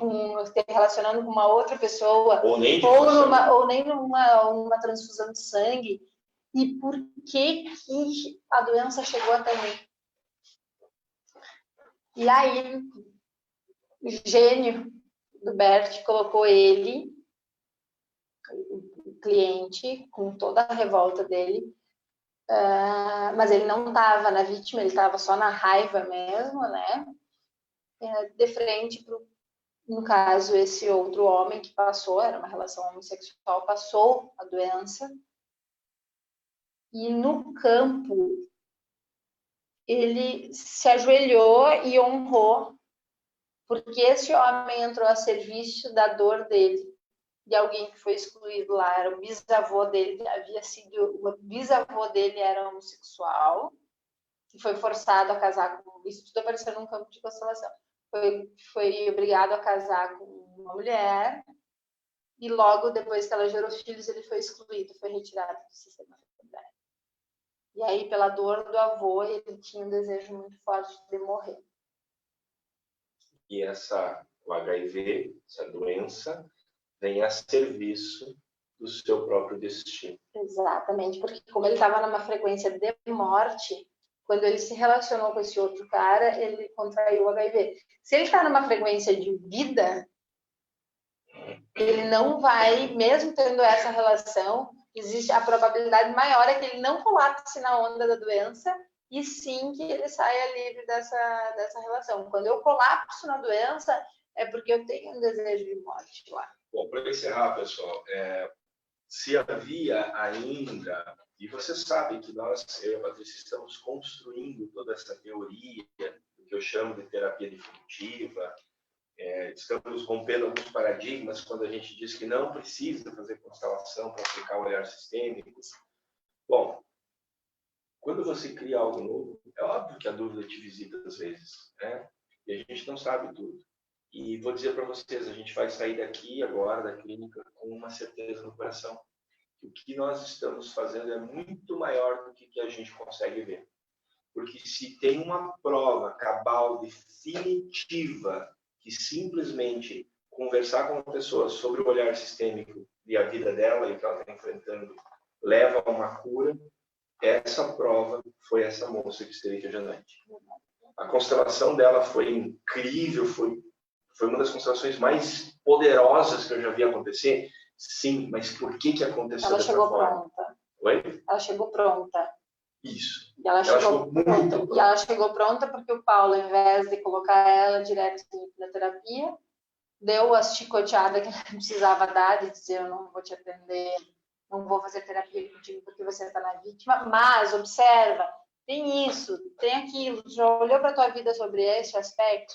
relacionando com uma outra pessoa, ou nem numa transfusão de sangue. E por que a doença chegou até mim? E aí, o gênio do Bert colocou ele, o cliente, com toda a revolta dele, mas ele não estava na vítima, ele estava só na raiva mesmo, né? De frente para, no caso, esse outro homem que passou, era uma relação homossexual, passou a doença. E no campo, ele se ajoelhou e honrou, porque esse homem entrou a serviço da dor dele, de alguém que foi excluído lá. Era o bisavô dele, o bisavô dele era homossexual, que foi forçado a casar com, isso tudo apareceu num campo de constelação, foi obrigado a casar com uma mulher, e logo depois que ela gerou filhos, ele foi excluído, foi retirado do sistema familiar. E aí, pela dor do avô, ele tinha um desejo muito forte de morrer. E o HIV, essa doença, vem a serviço do seu próprio destino. Exatamente, porque como ele estava numa frequência de morte, quando ele se relacionou com esse outro cara, ele contraiu o HIV. Se ele está numa frequência de vida, ele não vai, mesmo tendo essa relação, existe a probabilidade maior é que ele não colapse na onda da doença e sim que ele saia livre dessa relação. Quando eu colapso na doença, é porque eu tenho um desejo de morte lá. Bom, para encerrar, pessoal, se havia ainda, e você sabe que nós, eu e a Patrícia, estamos construindo toda essa teoria, que eu chamo de terapia definitiva, estamos rompendo alguns paradigmas quando a gente diz que não precisa fazer constelação para aplicar o olhar sistêmico. Bom, quando você cria algo novo, é óbvio que a dúvida te visita às vezes, né? E a gente não sabe tudo. E vou dizer para vocês, a gente vai sair daqui agora, da clínica, com uma certeza no coração. O que nós estamos fazendo é muito maior do que a gente consegue ver. Porque se tem uma prova cabal, definitiva, que simplesmente conversar com uma pessoa sobre o olhar sistêmico e a vida dela e o que ela está enfrentando leva a uma cura, essa prova foi essa moça que esteve aqui adiante. A constelação dela foi incrível, foi uma das constelações mais poderosas que eu já vi acontecer. Sim, mas por que aconteceu ela dessa chegou forma? Pronta. Oi? Ela chegou pronta. Isso. E ela chegou pronta. E ela chegou pronta porque o Paulo, ao invés de colocar ela direto na terapia, deu as chicoteadas que ela precisava dar, de dizer, eu não vou te atender, não vou fazer terapia contigo porque você está na vítima, mas observa, tem isso, tem aquilo, já olhou para a tua vida sobre esse aspecto,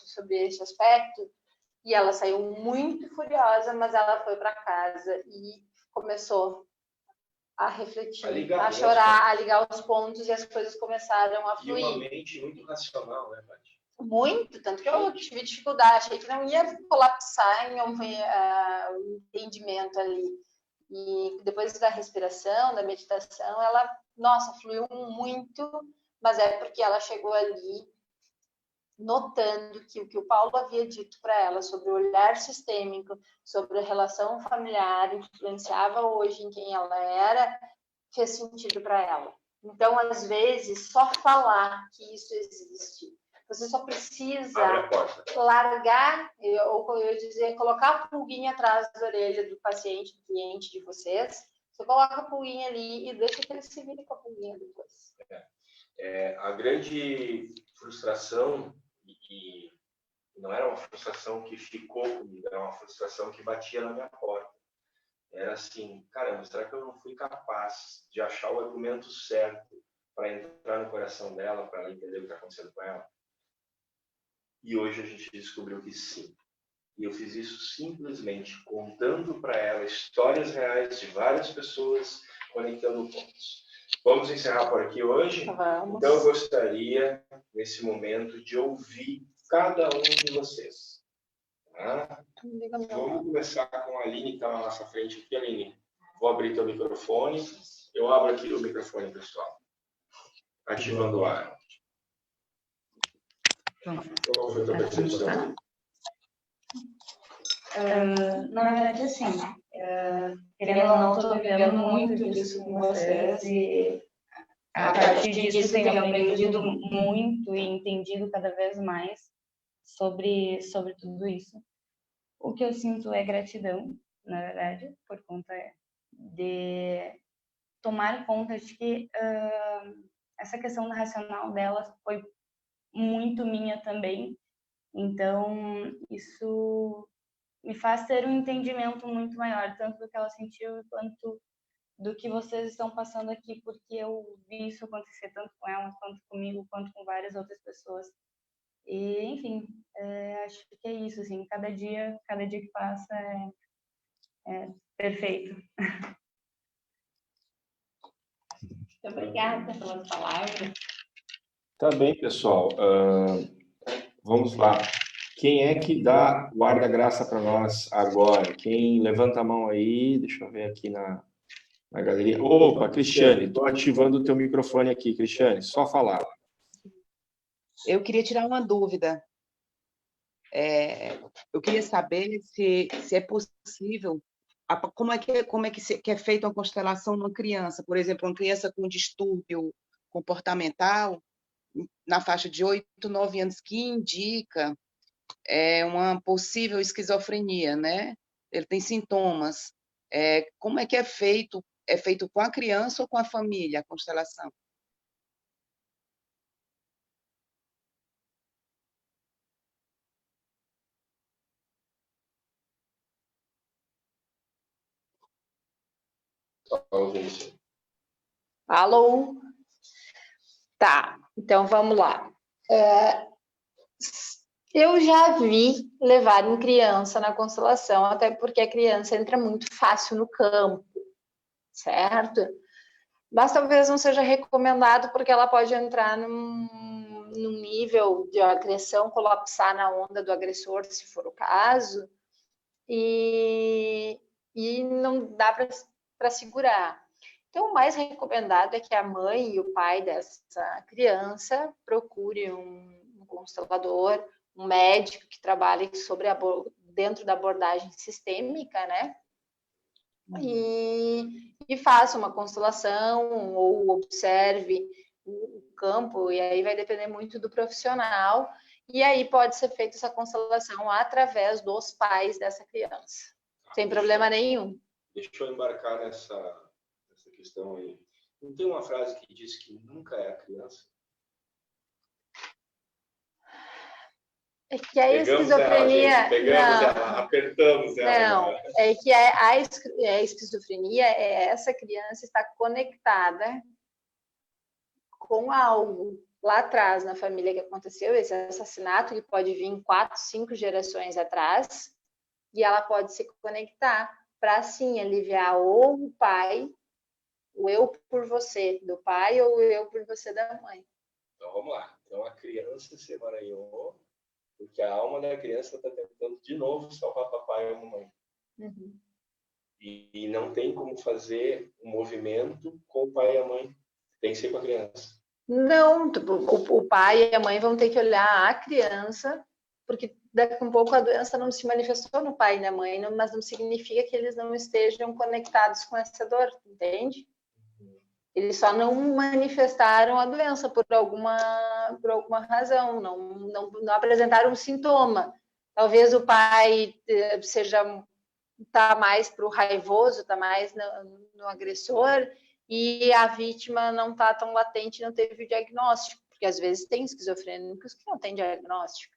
e ela saiu muito furiosa, mas ela foi para casa e começou a refletir, a chorar, a ligar os pontos e as coisas começaram a fluir. E uma mente muito racional, né, Paty? Muito, tanto que eu tive dificuldade, achei que não ia colapsar em um entendimento ali. E depois da respiração, da meditação, ela, nossa, fluiu muito, mas é porque ela chegou ali notando que o que o Paulo havia dito para ela sobre o olhar sistêmico, sobre a relação familiar, influenciava hoje em quem ela era, fez sentido para ela. Então, às vezes, só falar que isso existe, você só precisa largar, ou eu ia dizer, colocar a pulguinha atrás da orelha do paciente, do cliente de vocês. Você coloca a pulguinha ali e deixa que ele se vire com a pulguinha depois. A grande frustração, e não era uma frustração que ficou comigo, era uma frustração que batia na minha porta. Era assim, caramba, será que eu não fui capaz de achar o argumento certo para entrar no coração dela, para ela entender o que está acontecendo com ela? E hoje a gente descobriu que sim. E eu fiz isso simplesmente contando para ela histórias reais de várias pessoas, conectando pontos. Vamos encerrar por aqui hoje? Vamos. Então eu gostaria, nesse momento, de ouvir cada um de vocês. Tá? Vamos começar com a Aline, que está na nossa frente aqui. Aline, vou abrir teu microfone. Eu abro aqui o microfone, pessoal. Ativando o ar. Qual foi a tua percepção? Na verdade, assim, querendo ou não, estou vivendo muito disso com vocês e a partir disso tenho aprendido muito e entendido cada vez mais sobre tudo isso. O que eu sinto é gratidão, na verdade, por conta de tomar conta de que essa questão da racional dela foi muito minha também. Então, isso me faz ter um entendimento muito maior, tanto do que ela sentiu quanto do que vocês estão passando aqui, porque eu vi isso acontecer tanto com ela, quanto comigo, quanto com várias outras pessoas. E, enfim, acho que é isso, assim, cada dia que passa é perfeito. Muito obrigada pelas palavras. Tá bem, pessoal. Vamos lá. Quem é que dá guarda-graça para nós agora? Quem levanta a mão aí? Deixa eu ver aqui na galeria. Opa, Cristiane, estou ativando o teu microfone aqui, Cristiane. Só falar. Eu queria tirar uma dúvida. Eu queria saber se é possível, como é que é feita uma constelação numa criança, por exemplo, uma criança com distúrbio comportamental, na faixa de 8, 9 anos, que indica uma possível esquizofrenia, né? Ele tem sintomas. Como é que é feito? É feito com a criança ou com a família, a constelação? Alô? Tá, então vamos lá. Eu já vi levar em criança na constelação, até porque a criança entra muito fácil no campo, certo? Mas talvez não seja recomendado, porque ela pode entrar num nível de agressão, colapsar na onda do agressor, se for o caso, e não dá para segurar. Então, o mais recomendado é que a mãe e o pai dessa criança procure um constelador, um médico que trabalhe dentro da abordagem sistêmica, né? E faça uma constelação ou observe o campo, e aí vai depender muito do profissional, e aí pode ser feita essa constelação através dos pais dessa criança, sem problema nenhum. Deixa eu embarcar nessa questão aí. Não tem uma frase que diz que nunca é a criança? É que a esquizofrenia... Pegamos ela, apertamos ela. Não, é que a esquizofrenia é essa criança estar conectada com algo lá atrás na família que aconteceu, esse assassinato, ele pode vir 4, 5 gerações atrás, e ela pode se conectar para, assim, aliviar ou o pai, o eu por você do pai, ou o eu por você da mãe. Então, vamos lá. Então a criança se emaranhou porque a alma da criança está tentando de novo salvar papai e mamãe. Uhum. E não tem como fazer um movimento com o pai e a mãe. Tem que ser com a criança. Não, o pai e a mãe vão ter que olhar a criança, porque daqui a um pouco a doença não se manifestou no pai e na mãe, mas não significa que eles não estejam conectados com essa dor, entende? Eles só não manifestaram a doença por alguma razão, não apresentaram um sintoma. Talvez o pai tá mais para o raivoso, tá mais no agressor, e a vítima não tá tão latente, não teve o diagnóstico, porque às vezes tem esquizofrênicos que não têm diagnóstico.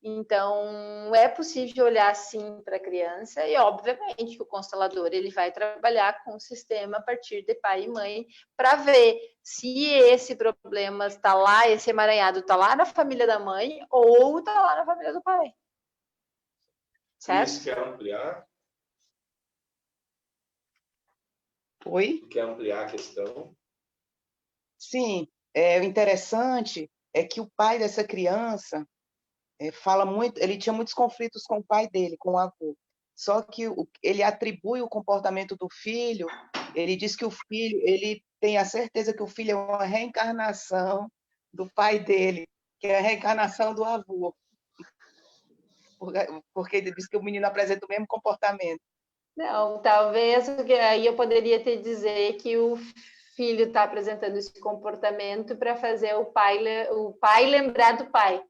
Então, é possível olhar sim para a criança e, obviamente, que o constelador ele vai trabalhar com o sistema a partir de pai e mãe para ver se esse problema está lá, esse emaranhado está lá na família da mãe ou está lá na família do pai. Certo? Cris, quer ampliar? Oi? Quer ampliar a questão? Sim, o interessante é que o pai dessa criança fala muito, ele tinha muitos conflitos com o pai dele, com o avô. Só que ele atribui o comportamento do filho, ele diz que o filho, ele tem a certeza que o filho é uma reencarnação do pai dele, que é a reencarnação do avô. Porque ele diz que o menino apresenta o mesmo comportamento. Não, talvez aí eu poderia te dizer que o filho está apresentando esse comportamento para fazer o pai lembrar do pai.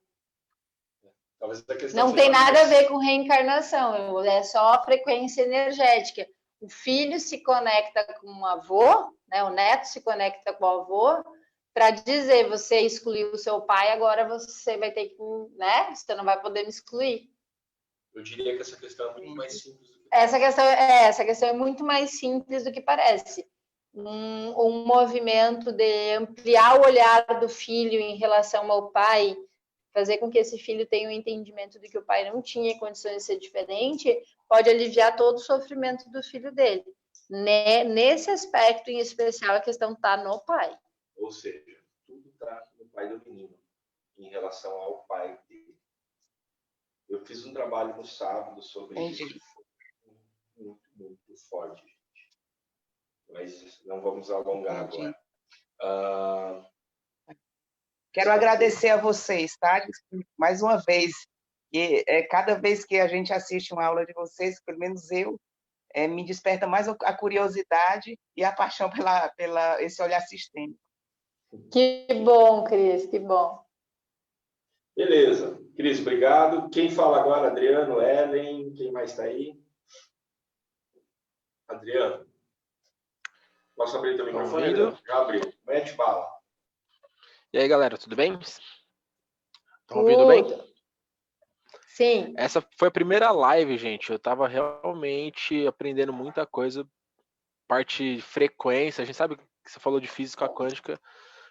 Não tem nada a ver com reencarnação, é só a frequência energética. O filho se conecta com o avô, né? O neto se conecta com o avô para dizer: você excluiu o seu pai, agora você vai ter que, né? Você não vai poder me excluir. Eu diria que essa questão é muito mais simples do que essa questão é muito mais simples do que parece. Um movimento de ampliar o olhar do filho em relação ao pai, fazer com que esse filho tenha um entendimento de que o pai não tinha condições de ser diferente, pode aliviar todo o sofrimento do filho dele. Nesse aspecto em especial, a questão está no pai. Ou seja, tudo está no pai do menino, em relação ao pai dele. Eu fiz um trabalho no sábado sobre isso, muito, muito forte, gente. Mas não vamos alongar agora. Quero agradecer a vocês, tá? Mais uma vez. E cada vez que a gente assiste uma aula de vocês, pelo menos eu, me desperta mais a curiosidade e a paixão pela esse olhar sistêmico. Que bom, Cris, que bom. Beleza. Cris, obrigado. Quem fala agora? Adriano, Ellen, quem mais está aí? Adriano. Posso abrir teu microfone? Adriano? Já abriu. Mete bala. E aí, galera, tudo bem? Estão ouvindo bem? Sim. Essa foi a primeira live, gente. Eu estava realmente aprendendo muita coisa. Parte de frequência. A gente sabe que você falou de física quântica.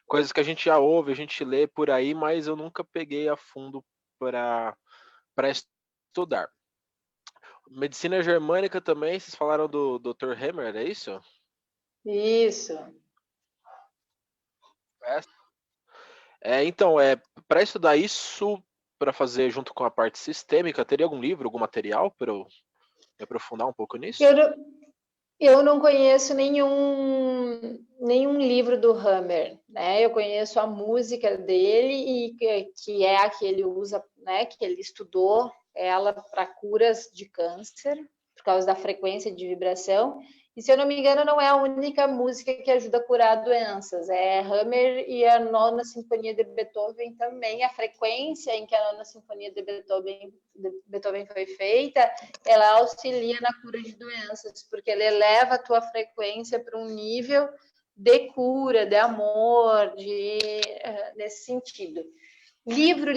Coisas que a gente já ouve, a gente lê por aí, mas eu nunca peguei a fundo para estudar. Medicina germânica também, vocês falaram do Dr. Hammer, é isso? Isso. Então, para estudar isso, para fazer junto com a parte sistêmica, teria algum livro, algum material para eu me aprofundar um pouco nisso? Eu não conheço nenhum livro do Hammer, né? Eu conheço a música dele e que é a que ele usa, né? Que ele estudou ela para curas de câncer por causa da frequência de vibração. E se eu não me engano, não é a única música que ajuda a curar doenças. É Hammer e a Nona Sinfonia de Beethoven também. A frequência em que a Nona Sinfonia de Beethoven foi feita, ela auxilia na cura de doenças, porque ela eleva a tua frequência para um nível de cura, de amor, nesse sentido. Livro,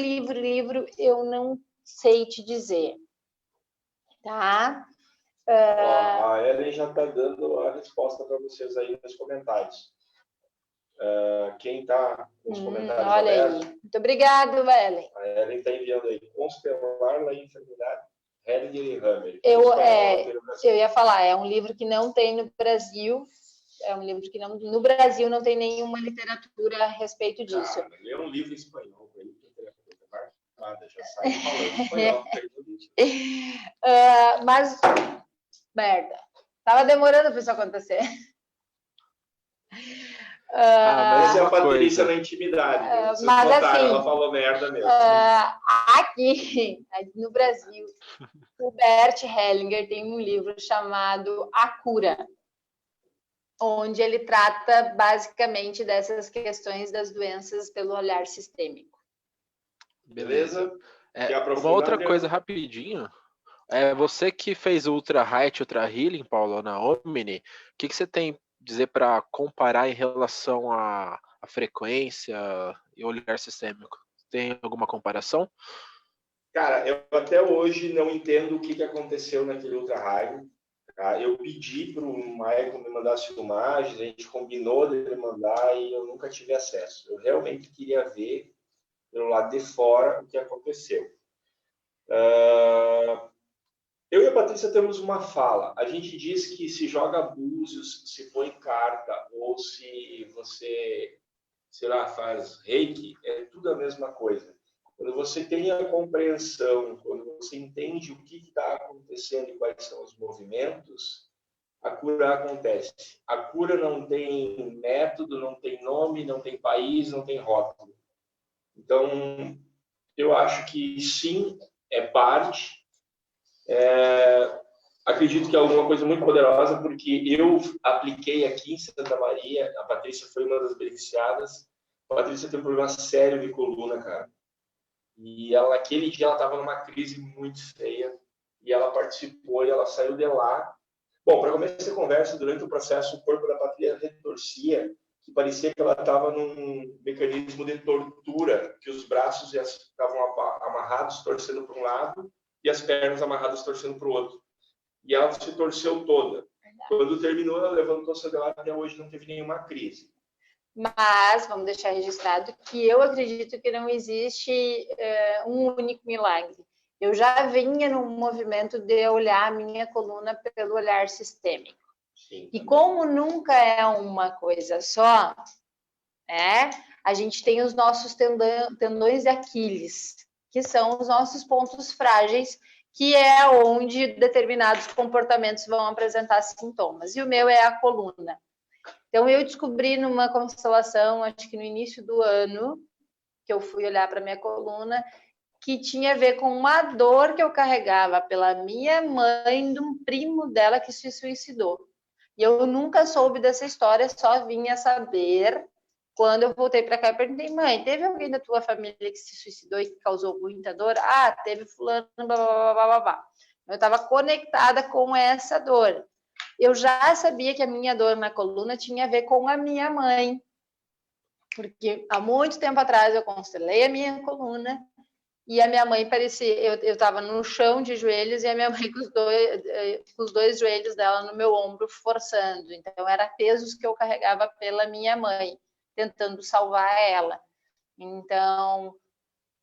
eu não sei te dizer. Tá? A Ellen já está dando a resposta para vocês aí nos comentários. Quem está nos comentários olha abertos, aí. Muito obrigado, Ellen. A Ellen está enviando aí. Constelar na enfermidade, Hedinger e Hammer. Eu ia falar, é um livro que não tem no Brasil, é um livro que não, no Brasil não tem nenhuma literatura a respeito disso. Cara, lê um livro em espanhol, para ele já sai falando espanhol. Mas, merda, tava demorando para isso acontecer. Mas é a Patrícia na intimidade. Mas notaram, assim, ela falou merda mesmo. Aqui no Brasil, o Bert Hellinger tem um livro chamado A Cura, onde ele trata basicamente dessas questões das doenças pelo olhar sistêmico. Beleza? Uma outra coisa rapidinho. Você que fez o Ultra Height, Ultra Healing, Paulo, na Omni, o que você tem a dizer para comparar em relação à frequência e olhar sistêmico? Tem alguma comparação? Cara, eu até hoje não entendo o que aconteceu naquele Ultra High. Tá? Eu pedi para o Michael me mandar as filmagens, a gente combinou dele mandar e eu nunca tive acesso. Eu realmente queria ver pelo lado de fora o que aconteceu. Eu e a Patrícia temos uma fala. A gente diz que se joga búzios, se põe carta, ou se você, sei lá, faz reiki, é tudo a mesma coisa. Quando você tem a compreensão, quando você entende o que está acontecendo e quais são os movimentos, a cura acontece. A cura não tem método, não tem nome, não tem país, não tem rótulo. Então, eu acho que sim, é parte. Acredito que é alguma coisa muito poderosa, porque eu apliquei aqui em Santa Maria, a Patrícia foi uma das beneficiadas. A Patrícia tem um problema sério de coluna, cara. E ela, naquele dia, ela estava numa crise muito feia, e ela participou e ela saiu de lá. Bom, para começar essa conversa, durante o processo, o corpo da Patrícia retorcia, que parecia que ela estava num mecanismo de tortura, que os braços estavam amarrados, torcendo para um lado, e as pernas amarradas, torcendo para o outro. E ela se torceu toda. Quando terminou, ela levantou-se de lá, até hoje não teve nenhuma crise. Mas, vamos deixar registrado, que eu acredito que não existe um único milagre. Eu já vinha num movimento de olhar a minha coluna pelo olhar sistêmico. Sim. E como nunca é uma coisa só, a gente tem os nossos tendões de Aquiles, que são os nossos pontos frágeis, que é onde determinados comportamentos vão apresentar sintomas. E o meu é a coluna. Então, eu descobri numa constelação, acho que no início do ano, que eu fui olhar para minha coluna, que tinha a ver com uma dor que eu carregava pela minha mãe, de um primo dela que se suicidou. E eu nunca soube dessa história, só vinha saber quando eu voltei para cá e perguntei, mãe, teve alguém da tua família que se suicidou e que causou muita dor? Ah, teve fulano, blá, blá, blá, blá, blá. Eu estava conectada com essa dor. Eu já sabia que a minha dor na coluna tinha a ver com a minha mãe, porque há muito tempo atrás eu constelei a minha coluna e a minha mãe parecia, eu estava no chão de joelhos e a minha mãe com os dois joelhos dela no meu ombro forçando, então era pesos que eu carregava pela minha mãe, tentando salvar ela. Então,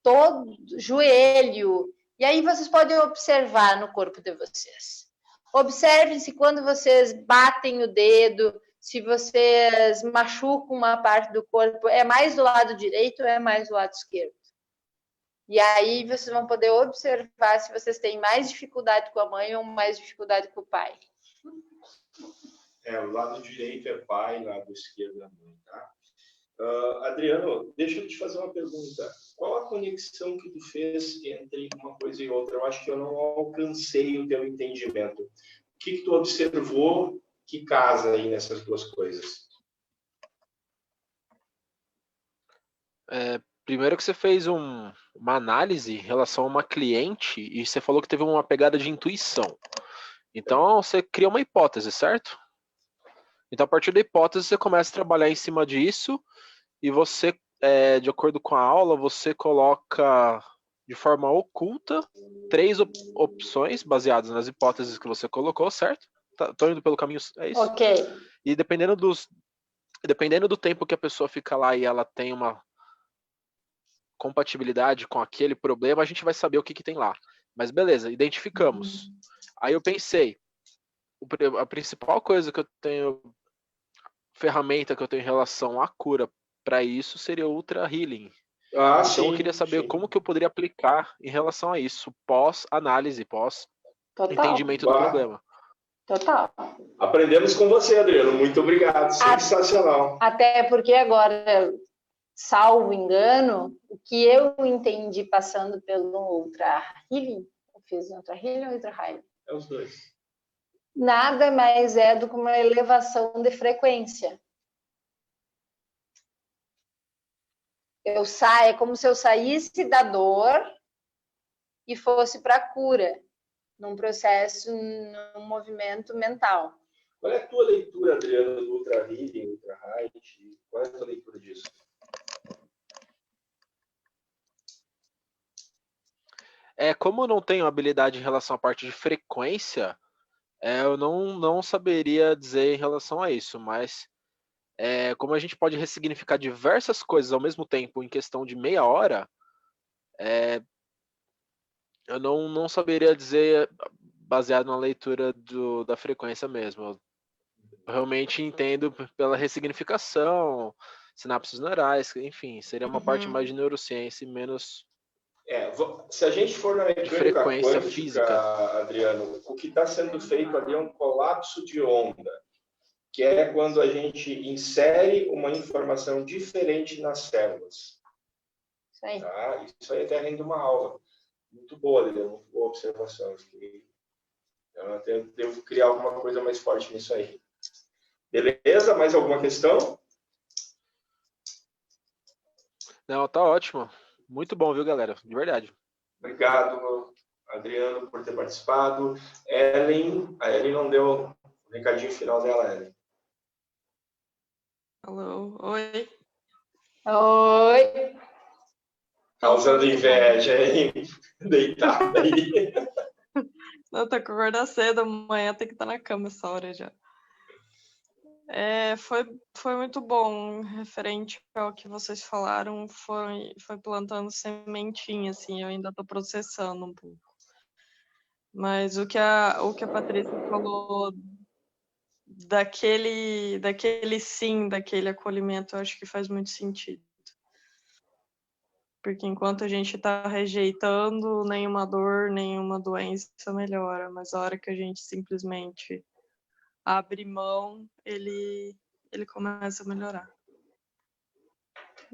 todo joelho, e aí vocês podem observar no corpo de vocês. Observem se quando vocês batem o dedo, se vocês machucam uma parte do corpo, é mais do lado direito ou é mais do lado esquerdo. E aí vocês vão poder observar se vocês têm mais dificuldade com a mãe ou mais dificuldade com o pai. O lado direito é pai, o lado esquerdo é mãe, tá? Adriano, deixa eu te fazer uma pergunta. Qual a conexão que tu fez entre uma coisa e outra? Eu acho que eu não alcancei o teu entendimento. O que tu observou que casa aí nessas duas coisas? Primeiro que você fez uma análise em relação a uma cliente e você falou que teve uma pegada de intuição. Então, você cria uma hipótese, certo? Então, a partir da hipótese, você começa a trabalhar em cima disso e você, de acordo com a aula, você coloca de forma oculta 3 opções baseadas nas hipóteses que você colocou, certo? Tô indo pelo caminho, é isso? Ok. E dependendo do tempo que a pessoa fica lá e ela tem uma compatibilidade com aquele problema, a gente vai saber o que tem lá. Mas beleza, identificamos. Aí eu pensei, a principal coisa que eu tenho ferramenta que eu tenho em relação à cura para isso seria o Ultra Healing. Ah, Então sim, eu queria saber sim. como que eu poderia aplicar em relação a isso, pós-análise, Total, pós-entendimento do Bah. problema. total. Aprendemos com você, Adriano. Muito obrigado. Sensacional. Até porque agora, salvo engano, o que eu entendi passando pelo Ultra Healing, eu fiz Ultra Healing ou Ultra Healing? É os dois. Nada mais é do que uma elevação de frequência. É como se eu saísse da dor e fosse para a cura, num processo, num movimento mental. Qual é a tua leitura, Adriano, do Ultra Healing, Ultra Height? Qual é a tua leitura disso? Como eu não tenho habilidade em relação à parte de frequência, eu não saberia dizer em relação a isso, mas como a gente pode ressignificar diversas coisas ao mesmo tempo em questão de meia hora, eu não saberia dizer baseado na leitura da frequência mesmo. Eu realmente entendo pela ressignificação, sinapses neurais, enfim, seria uma parte mais de neurociência e menos Se a gente for na de mecânica frequência quântica, física. Adriano, o que está sendo feito ali é um colapso de onda, que é quando a gente insere uma informação diferente nas células. Isso aí. Tá? Isso aí até rende uma aula. Muito boa, Adriano, muito boa observação. Eu devo criar alguma coisa mais forte nisso aí. Beleza? Mais alguma questão? Não, tá ótimo. Muito bom, viu, galera? De verdade. Obrigado, Adriano, por ter participado. Ellen, a Ellen não deu o recadinho final dela, Ellen. Alô, oi. Oi. Causando inveja, hein? Deitada aí. Não, tô com acordar cedo, amanhã tem que estar na cama essa hora já. Foi muito bom, referente ao que vocês falaram, foi plantando sementinha, assim, eu ainda tô processando um pouco. Mas o que a Patrícia falou daquele sim, daquele acolhimento, eu acho que faz muito sentido. Porque enquanto a gente está rejeitando, nenhuma dor, nenhuma doença melhora. Mas a hora que a gente simplesmente abre mão, ele começa a melhorar.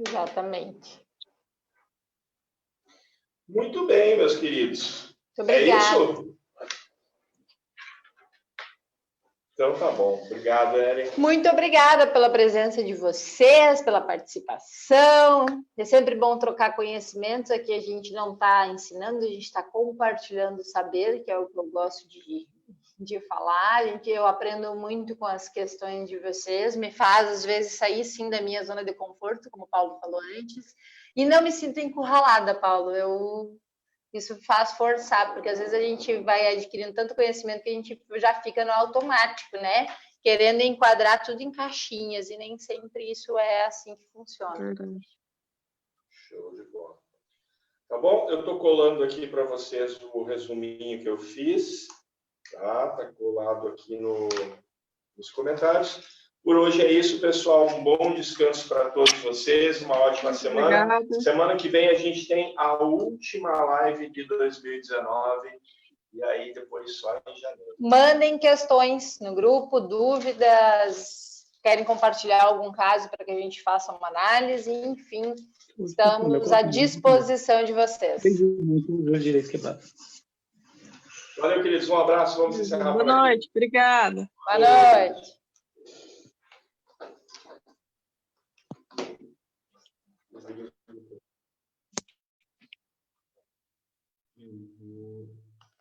Exatamente. Muito bem, meus queridos. Muito obrigada. É isso? Então tá bom. Obrigado, Ellen. Muito obrigada pela presença de vocês, pela participação. É sempre bom trocar conhecimentos. Aqui a gente não está ensinando, a gente está compartilhando saber, que é o que eu gosto de falar. Eu aprendo muito com as questões de vocês. Me faz, às vezes, sair, sim, da minha zona de conforto, como o Paulo falou antes. E não me sinto encurralada, Paulo. Isso faz forçar, porque às vezes a gente vai adquirindo tanto conhecimento que a gente já fica no automático, né? Querendo enquadrar tudo em caixinhas, e nem sempre isso é assim que funciona. Verdade. Show de bola. Tá bom? Eu tô colando aqui para vocês o resuminho que eu fiz. Tá colado aqui nos comentários. Por hoje é isso, pessoal. Um bom descanso para todos vocês. Uma ótima semana. Obrigada. Semana que vem a gente tem a última live de 2019. E aí depois só em janeiro. Mandem questões no grupo, dúvidas, querem compartilhar algum caso para que a gente faça uma análise. Enfim, estamos à disposição de vocês. Valeu, queridos. Um abraço. Vamos encerrar por aqui. Boa noite. Obrigada. Boa noite.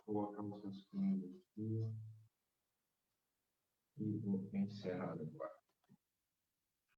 Vou colocar os seus aqui e vou encerrar agora.